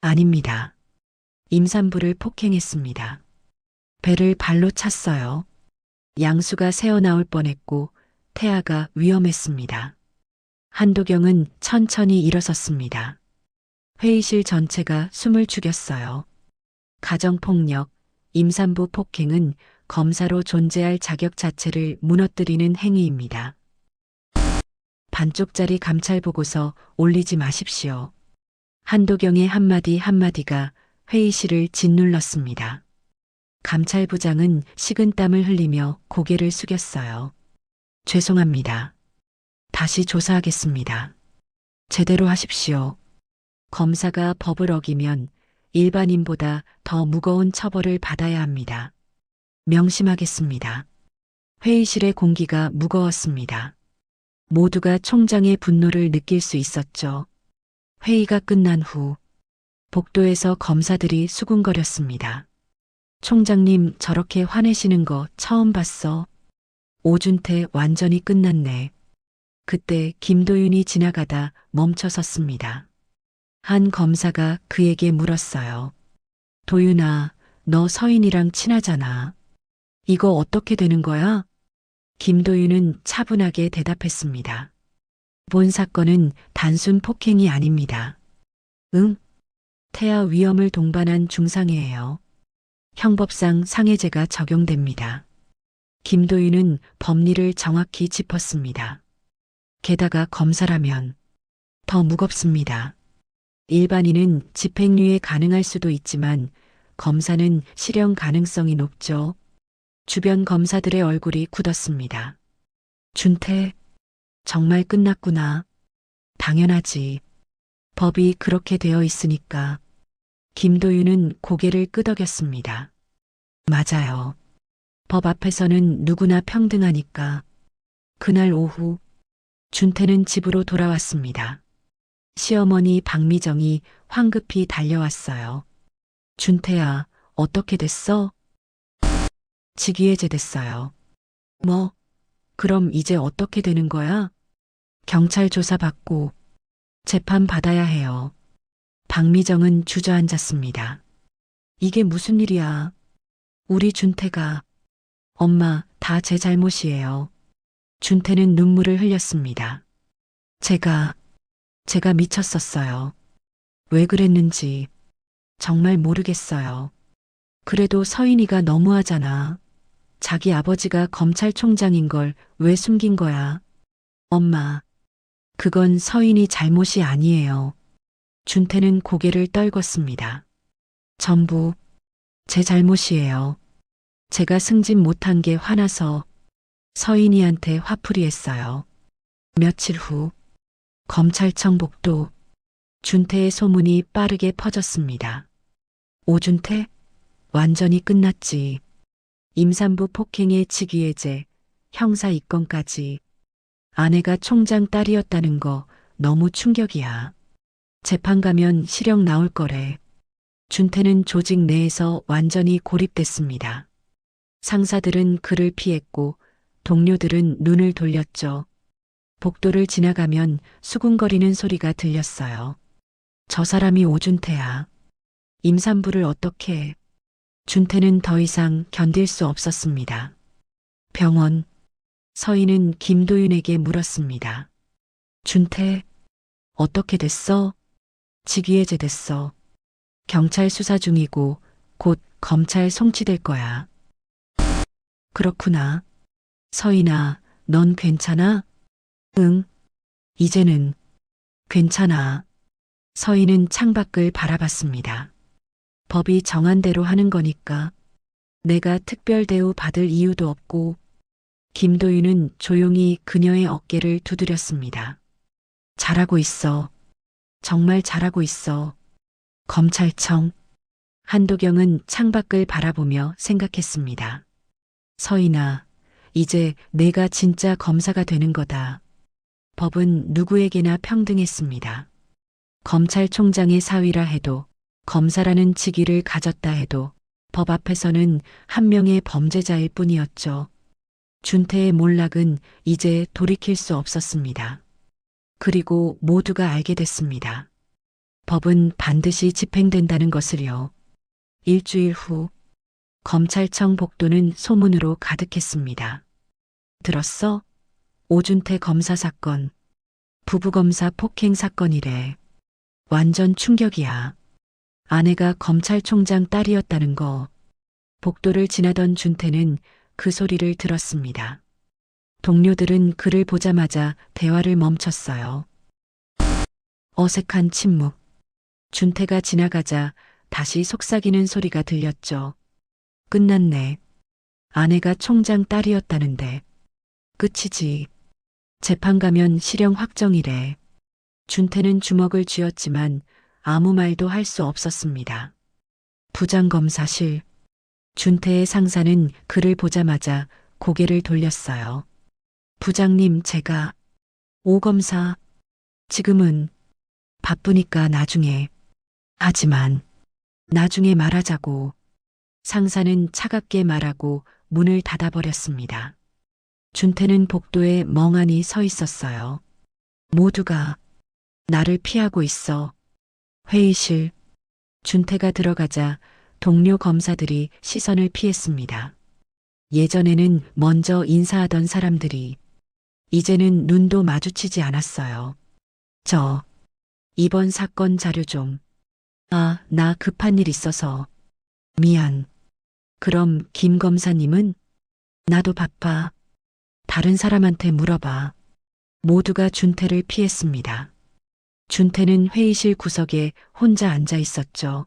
아닙니다. 임산부를 폭행했습니다. 배를 발로 찼어요. 양수가 새어나올 뻔했고 태아가 위험했습니다. 한도경은 천천히 일어섰습니다. 회의실 전체가 숨을 죽였어요. 가정폭력, 임산부 폭행은 검사로 존재할 자격 자체를 무너뜨리는 행위입니다. 반쪽짜리 감찰 보고서 올리지 마십시오. 한도경의 한마디 한마디가 회의실을 짓눌렀습니다. 감찰부장은 식은땀을 흘리며 고개를 숙였어요. 죄송합니다. 다시 조사하겠습니다. 제대로 하십시오. 검사가 법을 어기면 일반인보다 더 무거운 처벌을 받아야 합니다. 명심하겠습니다. 회의실의 공기가 무거웠습니다. 모두가 총장의 분노를 느낄 수 있었죠. 회의가 끝난 후 복도에서 검사들이 수군거렸습니다. 총장님 저렇게 화내시는 거 처음 봤어. 오준태 완전히 끝났네. 그때 김도윤이 지나가다 멈춰섰습니다. 한 검사가 그에게 물었어요. 도윤아, 너 서인이랑 친하잖아. 이거 어떻게 되는 거야? 김도윤은 차분하게 대답했습니다. 본 사건은 단순 폭행이 아닙니다. 태아 위험을 동반한 중상해예요. 형법상 상해죄가 적용됩니다. 김도윤은 법리를 정확히 짚었습니다. 게다가 검사라면 더 무겁습니다. 일반인은 집행유예 가능할 수도 있지만 검사는 실형 가능성이 높죠. 주변 검사들의 얼굴이 굳었습니다. 준태, 정말 끝났구나. 당연하지. 법이 그렇게 되어 있으니까. 김도윤은 고개를 끄덕였습니다. 맞아요. 법 앞에서는 누구나 평등하니까. 그날 오후, 준태는 집으로 돌아왔습니다. 시어머니 박미정이 황급히 달려왔어요. 준태야, 어떻게 됐어? 직위해제 됐어요. 뭐, 그럼 이제 어떻게 되는 거야? 경찰 조사받고 재판 받아야 해요. 박미정은 주저앉았습니다. 이게 무슨 일이야? 우리 준태가. 엄마, 다 제 잘못이에요. 준태는 눈물을 흘렸습니다. 제가 미쳤었어요. 왜 그랬는지 정말 모르겠어요. 그래도 서인이가 너무하잖아. 자기 아버지가 검찰총장인 걸 왜 숨긴 거야? 엄마, 그건 서인이 잘못이 아니에요. 준태는 고개를 떨궜습니다. 전부 제 잘못이에요. 제가 승진 못한 게 화나서 서인이한테 화풀이했어요. 며칠 후 검찰청 복도, 준태의 소문이 빠르게 퍼졌습니다. 오준태? 완전히 끝났지. 임산부 폭행의 직위해제, 형사 입건까지. 아내가 총장 딸이었다는 거 너무 충격이야. 재판 가면 실형 나올 거래. 준태는 조직 내에서 완전히 고립됐습니다. 상사들은 그를 피했고 동료들은 눈을 돌렸죠. 복도를 지나가면 수군거리는 소리가 들렸어요. 저 사람이 오준태야. 임산부를 어떻게 해? 준태는 더 이상 견딜 수 없었습니다. 병원. 서인은 김도윤에게 물었습니다. 준태, 어떻게 됐어? 직위해제 됐어. 경찰 수사 중이고 곧 검찰 송치될 거야. 그렇구나. 서인아, 넌 괜찮아? 응. 이제는 괜찮아. 서인은 창밖을 바라봤습니다. 법이 정한 대로 하는 거니까. 내가 특별 대우 받을 이유도 없고. 김도윤은 조용히 그녀의 어깨를 두드렸습니다. 잘하고 있어. 정말 잘하고 있어. 검찰청. 한도경은 창밖을 바라보며 생각했습니다. 서인아, 이제 내가 진짜 검사가 되는 거다. 법은 누구에게나 평등했습니다. 검찰총장의 사위라 해도, 검사라는 직위를 가졌다 해도 법 앞에서는 한 명의 범죄자일 뿐이었죠. 준태의 몰락은 이제 돌이킬 수 없었습니다. 그리고 모두가 알게 됐습니다. 법은 반드시 집행된다는 것을요. 일주일 후 검찰청 복도는 소문으로 가득했습니다. 들었어? 오준태 검사 사건, 부부검사 폭행 사건이래. 완전 충격이야. 아내가 검찰총장 딸이었다는 거. 복도를 지나던 준태는 그 소리를 들었습니다. 동료들은 그를 보자마자 대화를 멈췄어요. 어색한 침묵. 준태가 지나가자 다시 속삭이는 소리가 들렸죠. 끝났네. 아내가 총장 딸이었다는데. 끝이지. 재판 가면 실형 확정이래. 준태는 주먹을 쥐었지만 아무 말도 할 수 없었습니다. 부장검사실. 준태의 상사는 그를 보자마자 고개를 돌렸어요. 부장님, 제가 오 검사 지금은 바쁘니까 나중에. 하지만 나중에 말하자고. 상사는 차갑게 말하고 문을 닫아버렸습니다. 준태는 복도에 멍하니 서 있었어요. 모두가 나를 피하고 있어. 회의실. 준태가 들어가자 동료 검사들이 시선을 피했습니다. 예전에는 먼저 인사하던 사람들이 이제는 눈도 마주치지 않았어요. 이번 사건 자료 좀. 아, 나 급한 일 있어서. 미안. 그럼 김 검사님은? 나도 바빠. 다른 사람한테 물어봐. 모두가 준태를 피했습니다. 준태는 회의실 구석에 혼자 앉아 있었죠.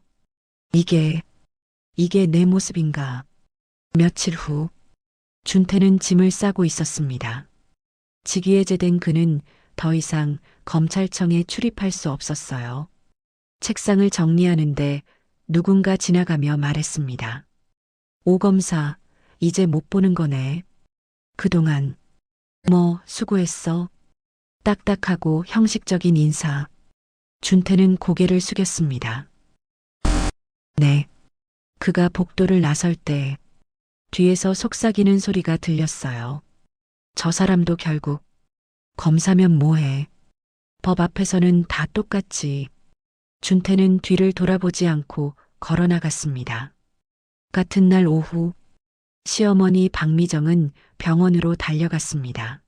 이게 내 모습인가. 며칠 후, 준태는 짐을 싸고 있었습니다. 직위해제된 그는 더 이상 검찰청에 출입할 수 없었어요. 책상을 정리하는데 누군가 지나가며 말했습니다. 오 검사, 이제 못 보는 거네. 그동안 수고했어. 딱딱하고 형식적인 인사. 준태는 고개를 숙였습니다. 네. 그가 복도를 나설 때 뒤에서 속삭이는 소리가 들렸어요. 저 사람도 결국 검사면 뭐해. 법 앞에서는 다 똑같지. 준태는 뒤를 돌아보지 않고 걸어 나갔습니다. 같은 날 오후 시어머니 박미정은 병원으로 달려갔습니다.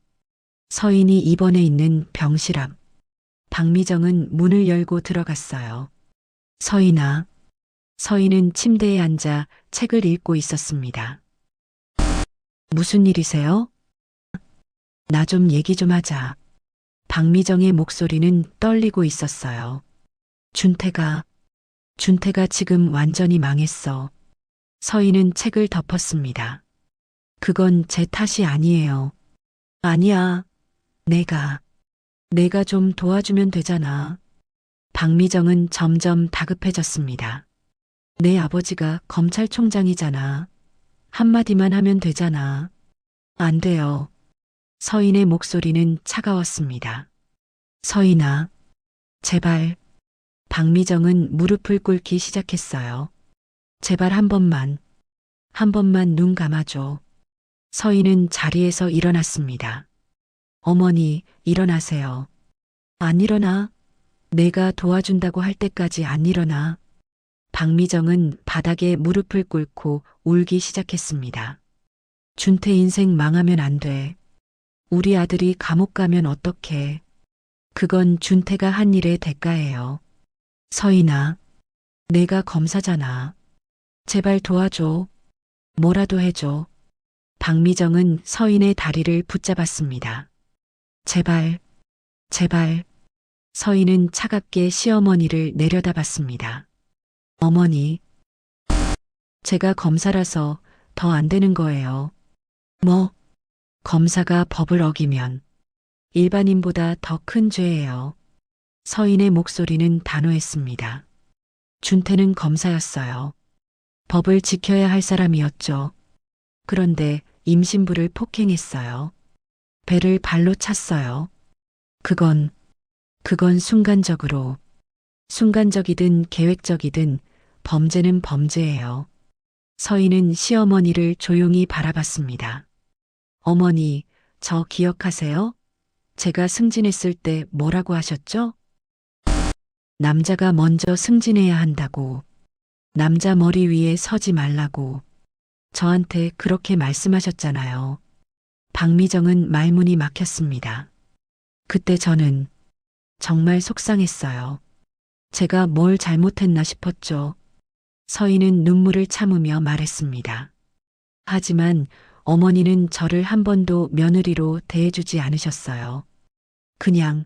서인이 입원해 있는 병실 앞. 박미정은 문을 열고 들어갔어요. 서인아. 서인은 침대에 앉아 책을 읽고 있었습니다. 무슨 일이세요? 나 좀 얘기 좀 하자. 박미정의 목소리는 떨리고 있었어요. 준태가 지금 완전히 망했어. 서인은 책을 덮었습니다. 그건 제 탓이 아니에요. 아니야. 내가 좀 도와주면 되잖아. 박미정은 점점 다급해졌습니다. 내 아버지가 검찰총장이잖아. 한마디만 하면 되잖아. 안 돼요. 서인의 목소리는 차가웠습니다. 서인아, 제발. 박미정은 무릎을 꿇기 시작했어요. 제발 한 번만 눈 감아줘. 서인은 자리에서 일어났습니다. 어머니, 일어나세요. 안 일어나? 내가 도와준다고 할 때까지 안 일어나. 박미정은 바닥에 무릎을 꿇고 울기 시작했습니다. 준태 인생 망하면 안 돼. 우리 아들이 감옥 가면 어떡해. 그건 준태가 한 일의 대가예요. 서인아, 내가 검사잖아. 제발 도와줘. 뭐라도 해줘. 박미정은 서인의 다리를 붙잡았습니다. 제발. 서인은 차갑게 시어머니를 내려다봤습니다. 어머니, 제가 검사라서 더 안 되는 거예요. 검사가 법을 어기면 일반인보다 더 큰 죄예요. 서인의 목소리는 단호했습니다. 준태는 검사였어요. 법을 지켜야 할 사람이었죠. 그런데 임신부를 폭행했어요. 배를 발로 찼어요. 그건 순간적이든 계획적이든 범죄는 범죄예요. 서인은 시어머니를 조용히 바라봤습니다. 어머니, 저 기억하세요? 제가 승진했을 때 뭐라고 하셨죠? 남자가 먼저 승진해야 한다고, 남자 머리 위에 서지 말라고, 저한테 그렇게 말씀하셨잖아요. 박미정은 말문이 막혔습니다. 그때 저는 정말 속상했어요. 제가 뭘 잘못했나 싶었죠. 서인은 눈물을 참으며 말했습니다. 하지만 어머니는 저를 한 번도 며느리로 대해주지 않으셨어요. 그냥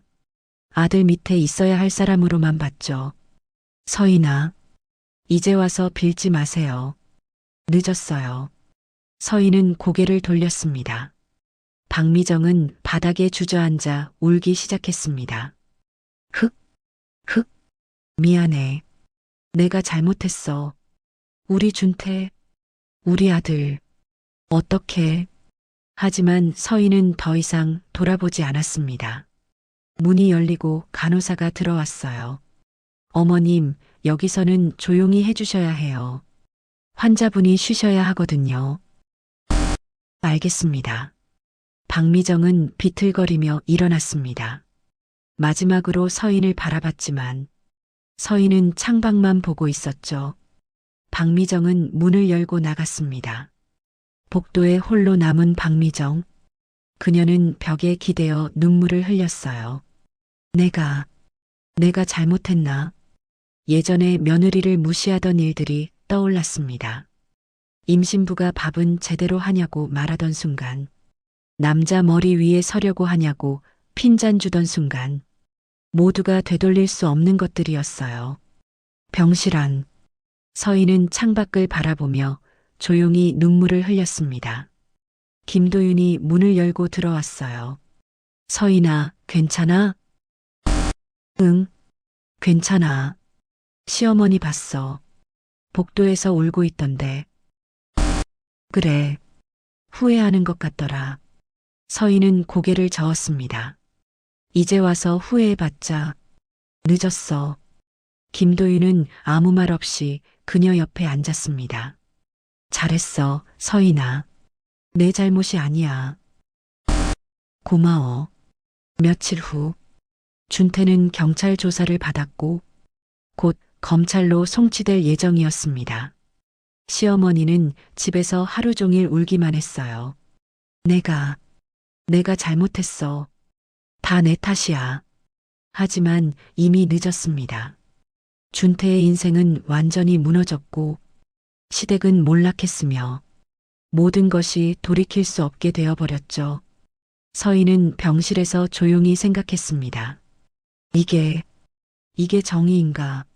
아들 밑에 있어야 할 사람으로만 봤죠. 서인아, 이제 와서 빌지 마세요. 늦었어요. 서인은 고개를 돌렸습니다. 박미정은 바닥에 주저앉아 울기 시작했습니다. 흑, 미안해. 내가 잘못했어. 우리 준태, 우리 아들. 어떻게? 하지만 서인은 더 이상 돌아보지 않았습니다. 문이 열리고 간호사가 들어왔어요. 어머님, 여기서는 조용히 해주셔야 해요. 환자분이 쉬셔야 하거든요. 알겠습니다. 박미정은 비틀거리며 일어났습니다. 마지막으로 서인을 바라봤지만 서인은 창밖만 보고 있었죠. 박미정은 문을 열고 나갔습니다. 복도에 홀로 남은 박미정. 그녀는 벽에 기대어 눈물을 흘렸어요. 내가 잘못했나? 예전에 며느리를 무시하던 일들이 떠올랐습니다. 임신부가 밥은 제대로 하냐고 말하던 순간, 남자 머리 위에 서려고 하냐고 핀잔 주던 순간, 모두가 되돌릴 수 없는 것들이었어요. 병실안. 서인은 창밖을 바라보며 조용히 눈물을 흘렸습니다. 김도윤이 문을 열고 들어왔어요. 서인아, 괜찮아? 응, 괜찮아. 시어머니 봤어. 복도에서 울고 있던데. 그래, 후회하는 것 같더라. 서인은 고개를 저었습니다. 이제 와서 후회해봤자 늦었어. 김도윤은 아무 말 없이 그녀 옆에 앉았습니다. 잘했어, 서인아. 내 잘못이 아니야. 고마워. 며칠 후, 준태는 경찰 조사를 받았고, 곧 검찰로 송치될 예정이었습니다. 시어머니는 집에서 하루 종일 울기만 했어요. 내가 잘못했어. 다 내 탓이야. 하지만 이미 늦었습니다. 준태의 인생은 완전히 무너졌고 시댁은 몰락했으며 모든 것이 돌이킬 수 없게 되어버렸죠. 서인은 병실에서 조용히 생각했습니다. 이게 정의인가?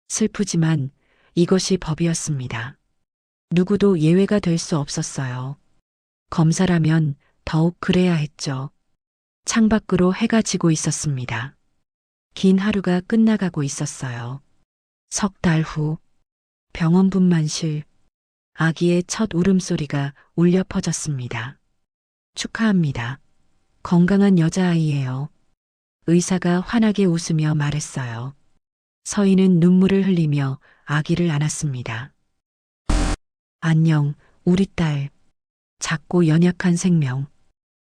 슬프지만 이것이 법이었습니다. 누구도 예외가 될 수 없었어요. 검사라면 더욱 그래야 했죠. 창밖으로 해가 지고 있었습니다. 긴 하루가 끝나가고 있었어요. 석 달 후, 병원 분만실, 아기의 첫 울음소리가 울려 퍼졌습니다. 축하합니다. 건강한 여자아이예요. 의사가 환하게 웃으며 말했어요. 서인은 눈물을 흘리며 아기를 안았습니다. 안녕, 우리 딸. 작고 연약한 생명.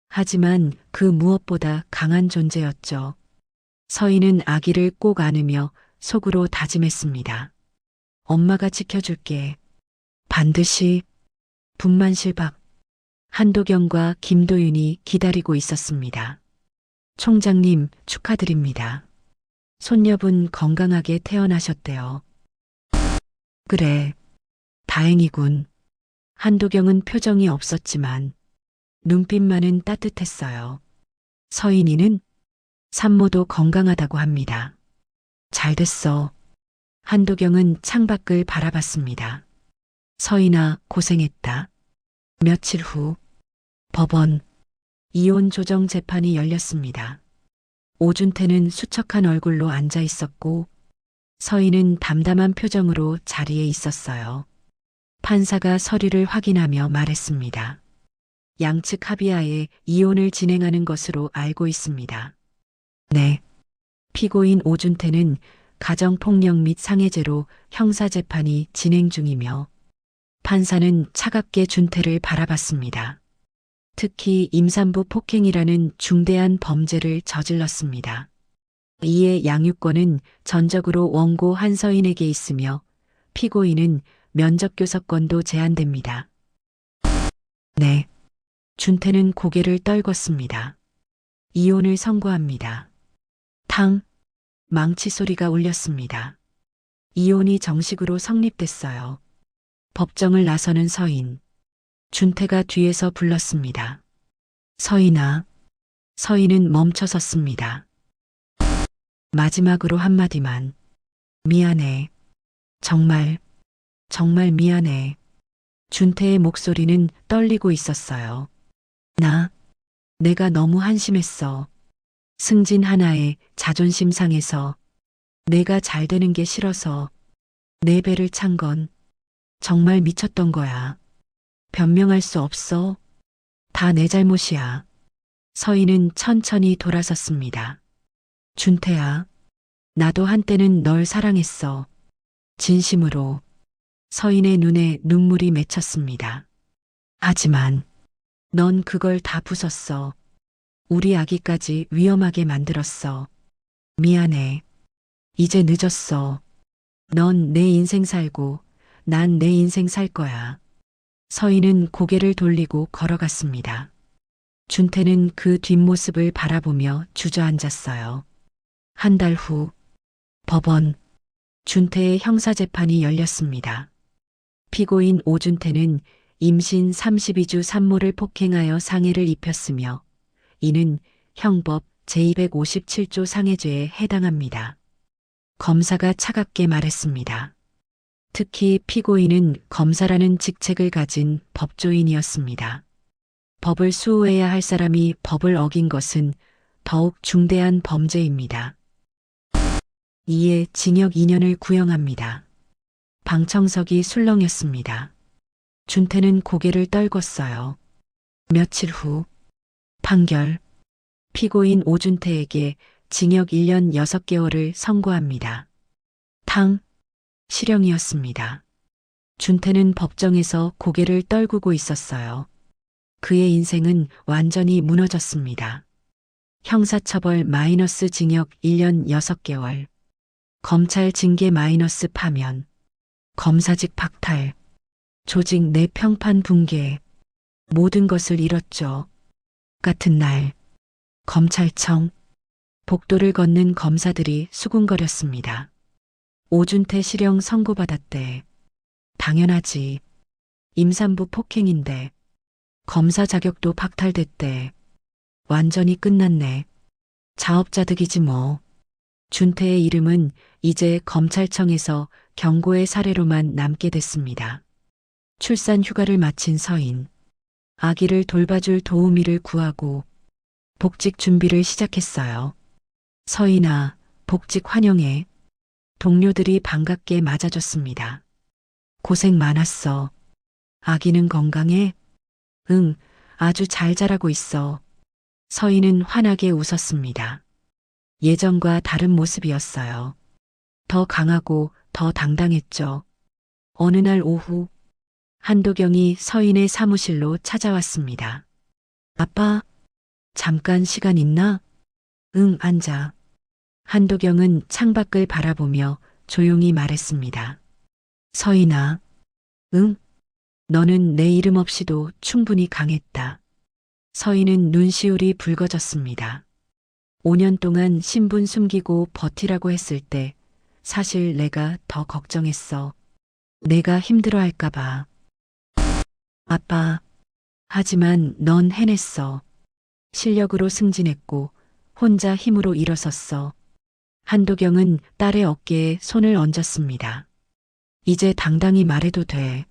하지만 그 무엇보다 강한 존재였죠. 서인은 아기를 꼭 안으며 속으로 다짐했습니다. 엄마가 지켜줄게. 반드시. 분만실 밖. 한도경과 김도윤이 기다리고 있었습니다. 총장님, 축하드립니다. 손녀분 건강하게 태어나셨대요. 그래, 다행이군. 한도경은 표정이 없었지만 눈빛만은 따뜻했어요. 서인이는 산모도 건강하다고 합니다. 잘됐어. 한도경은 창밖을 바라봤습니다. 서인아, 고생했다. 며칠 후, 법원, 이혼 조정 재판이 열렸습니다. 오준태는 수척한 얼굴로 앉아 있었고, 서인은 담담한 표정으로 자리에 있었어요. 판사가 서류를 확인하며 말했습니다. 양측 합의하에 이혼을 진행하는 것으로 알고 있습니다. 네. 피고인 오준태는 가정폭력 및 상해죄로 형사재판이 진행 중이며 판사는 차갑게 준태를 바라봤습니다. 특히 임산부 폭행이라는 중대한 범죄를 저질렀습니다. 이에 양육권은 전적으로 원고 한서인에게 있으며 피고인은 면접교섭권도 제한됩니다. 네. 준태는 고개를 떨궜습니다. 이혼을 선고합니다. 탕! 망치 소리가 울렸습니다. 이혼이 정식으로 성립됐어요. 법정을 나서는 서인. 준태가 뒤에서 불렀습니다. 서인아. 서인은 멈춰섰습니다. 마지막으로 한마디만. 미안해. 정말 미안해. 준태의 목소리는 떨리고 있었어요. 내가 너무 한심했어. 승진 하나에 자존심 상해서 내가 잘 되는 게 싫어서 내 배를 찬 건 정말 미쳤던 거야. 변명할 수 없어. 다 내 잘못이야. 서인은 천천히 돌아섰습니다. 준태야, 나도 한때는 널 사랑했어. 진심으로. 서인의 눈에 눈물이 맺혔습니다. 하지만 넌 그걸 다 부쉈어. 우리 아기까지 위험하게 만들었어. 미안해. 이제 늦었어. 넌 내 인생 살고 난 내 인생 살 거야. 서인은 고개를 돌리고 걸어갔습니다. 준태는 그 뒷모습을 바라보며 주저앉았어요. 한 달 후 법원. 준태의 형사재판이 열렸습니다. 피고인 오준태는 임신 32주 산모를 폭행하여 상해를 입혔으며 이는 형법 제257조 상해죄에 해당합니다. 검사가 차갑게 말했습니다. 특히 피고인은 검사라는 직책을 가진 법조인이었습니다. 법을 수호해야 할 사람이 법을 어긴 것은 더욱 중대한 범죄입니다. 이에 징역 2년을 구형합니다. 방청석이 술렁였습니다. 준태는 고개를 떨궜어요. 며칠 후 판결. 피고인 오준태에게 징역 1년 6개월을 선고합니다. 탕. 실형이었습니다. 준태는 법정에서 고개를 떨구고 있었어요. 그의 인생은 완전히 무너졌습니다. 형사처벌 마이너스 징역 1년 6개월. 검찰 징계 마이너스 파면. 검사직 박탈. 조직 내 평판 붕괴. 모든 것을 잃었죠. 같은 날 검찰청. 복도를 걷는 검사들이 수군거렸습니다. 오준태 실형 선고받았대. 당연하지. 임산부 폭행인데. 검사 자격도 박탈됐대. 완전히 끝났네. 자업자득이지 뭐. 준태의 이름은 이제 검찰청에서 경고의 사례로만 남게 됐습니다. 출산 휴가를 마친 서인. 아기를 돌봐줄 도우미를 구하고 복직 준비를 시작했어요. 서인아, 복직 환영해. 동료들이 반갑게 맞아줬습니다. 고생 많았어. 아기는 건강해? 응, 아주 잘 자라고 있어. 서인은 환하게 웃었습니다. 예전과 다른 모습이었어요. 더 강하고 더 당당했죠. 어느 날 오후 한도경이 서인의 사무실로 찾아왔습니다. 아빠, 잠깐 시간 있나? 응, 앉아. 한도경은 창밖을 바라보며 조용히 말했습니다. 서인아, 응? 너는 내 이름 없이도 충분히 강했다. 서인은 눈시울이 붉어졌습니다. 5년 동안 신분 숨기고 버티라고 했을 때 사실 내가 더 걱정했어. 내가 힘들어할까봐. 아빠, 하지만 넌 해냈어. 실력으로 승진했고 혼자 힘으로 일어섰어. 한도경은 딸의 어깨에 손을 얹었습니다. 이제 당당히 말해도 돼.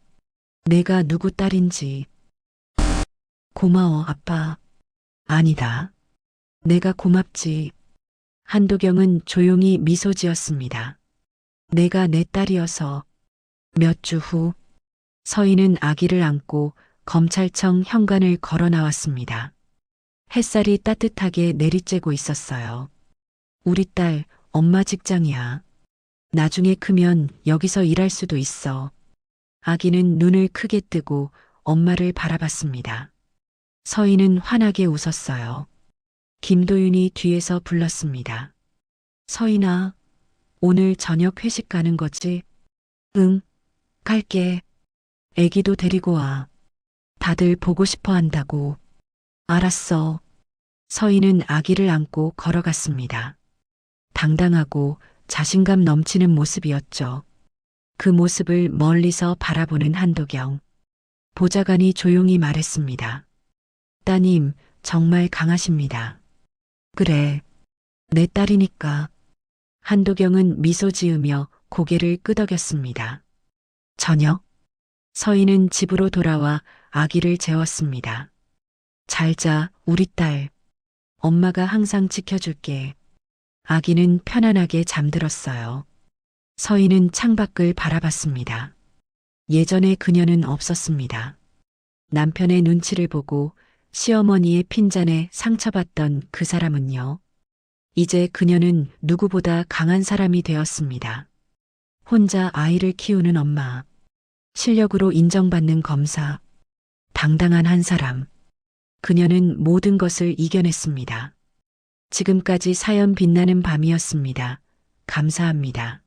내가 누구 딸인지. 고마워, 아빠. 아니다. 내가 고맙지. 한도경은 조용히 미소 지었습니다. 내가 내 딸이어서. 몇 주 후 서인은 아기를 안고 검찰청 현관을 걸어 나왔습니다. 햇살이 따뜻하게 내리쬐고 있었어요. 우리 딸 엄마 직장이야. 나중에 크면 여기서 일할 수도 있어. 아기는 눈을 크게 뜨고 엄마를 바라봤습니다. 서인은 환하게 웃었어요. 김도윤이 뒤에서 불렀습니다. 서인아, 오늘 저녁 회식 가는 거지? 응, 갈게. 애기도 데리고 와. 다들 보고 싶어 한다고. 알았어. 서인은 아기를 안고 걸어갔습니다. 당당하고 자신감 넘치는 모습이었죠. 그 모습을 멀리서 바라보는 한도경. 보좌관이 조용히 말했습니다. 따님, 정말 강하십니다. 그래, 내 딸이니까. 한도경은 미소 지으며 고개를 끄덕였습니다. 저녁, 서인은 집으로 돌아와 아기를 재웠습니다. 잘 자, 우리 딸. 엄마가 항상 지켜줄게. 아기는 편안하게 잠들었어요. 서인은 창밖을 바라봤습니다. 예전의 그녀는 없었습니다. 남편의 눈치를 보고 시어머니의 핀잔에 상처받던 그 사람은요. 이제 그녀는 누구보다 강한 사람이 되었습니다. 혼자 아이를 키우는 엄마. 실력으로 인정받는 검사. 당당한 한 사람. 그녀는 모든 것을 이겨냈습니다. 지금까지 사연 빛나는 밤이었습니다. 감사합니다.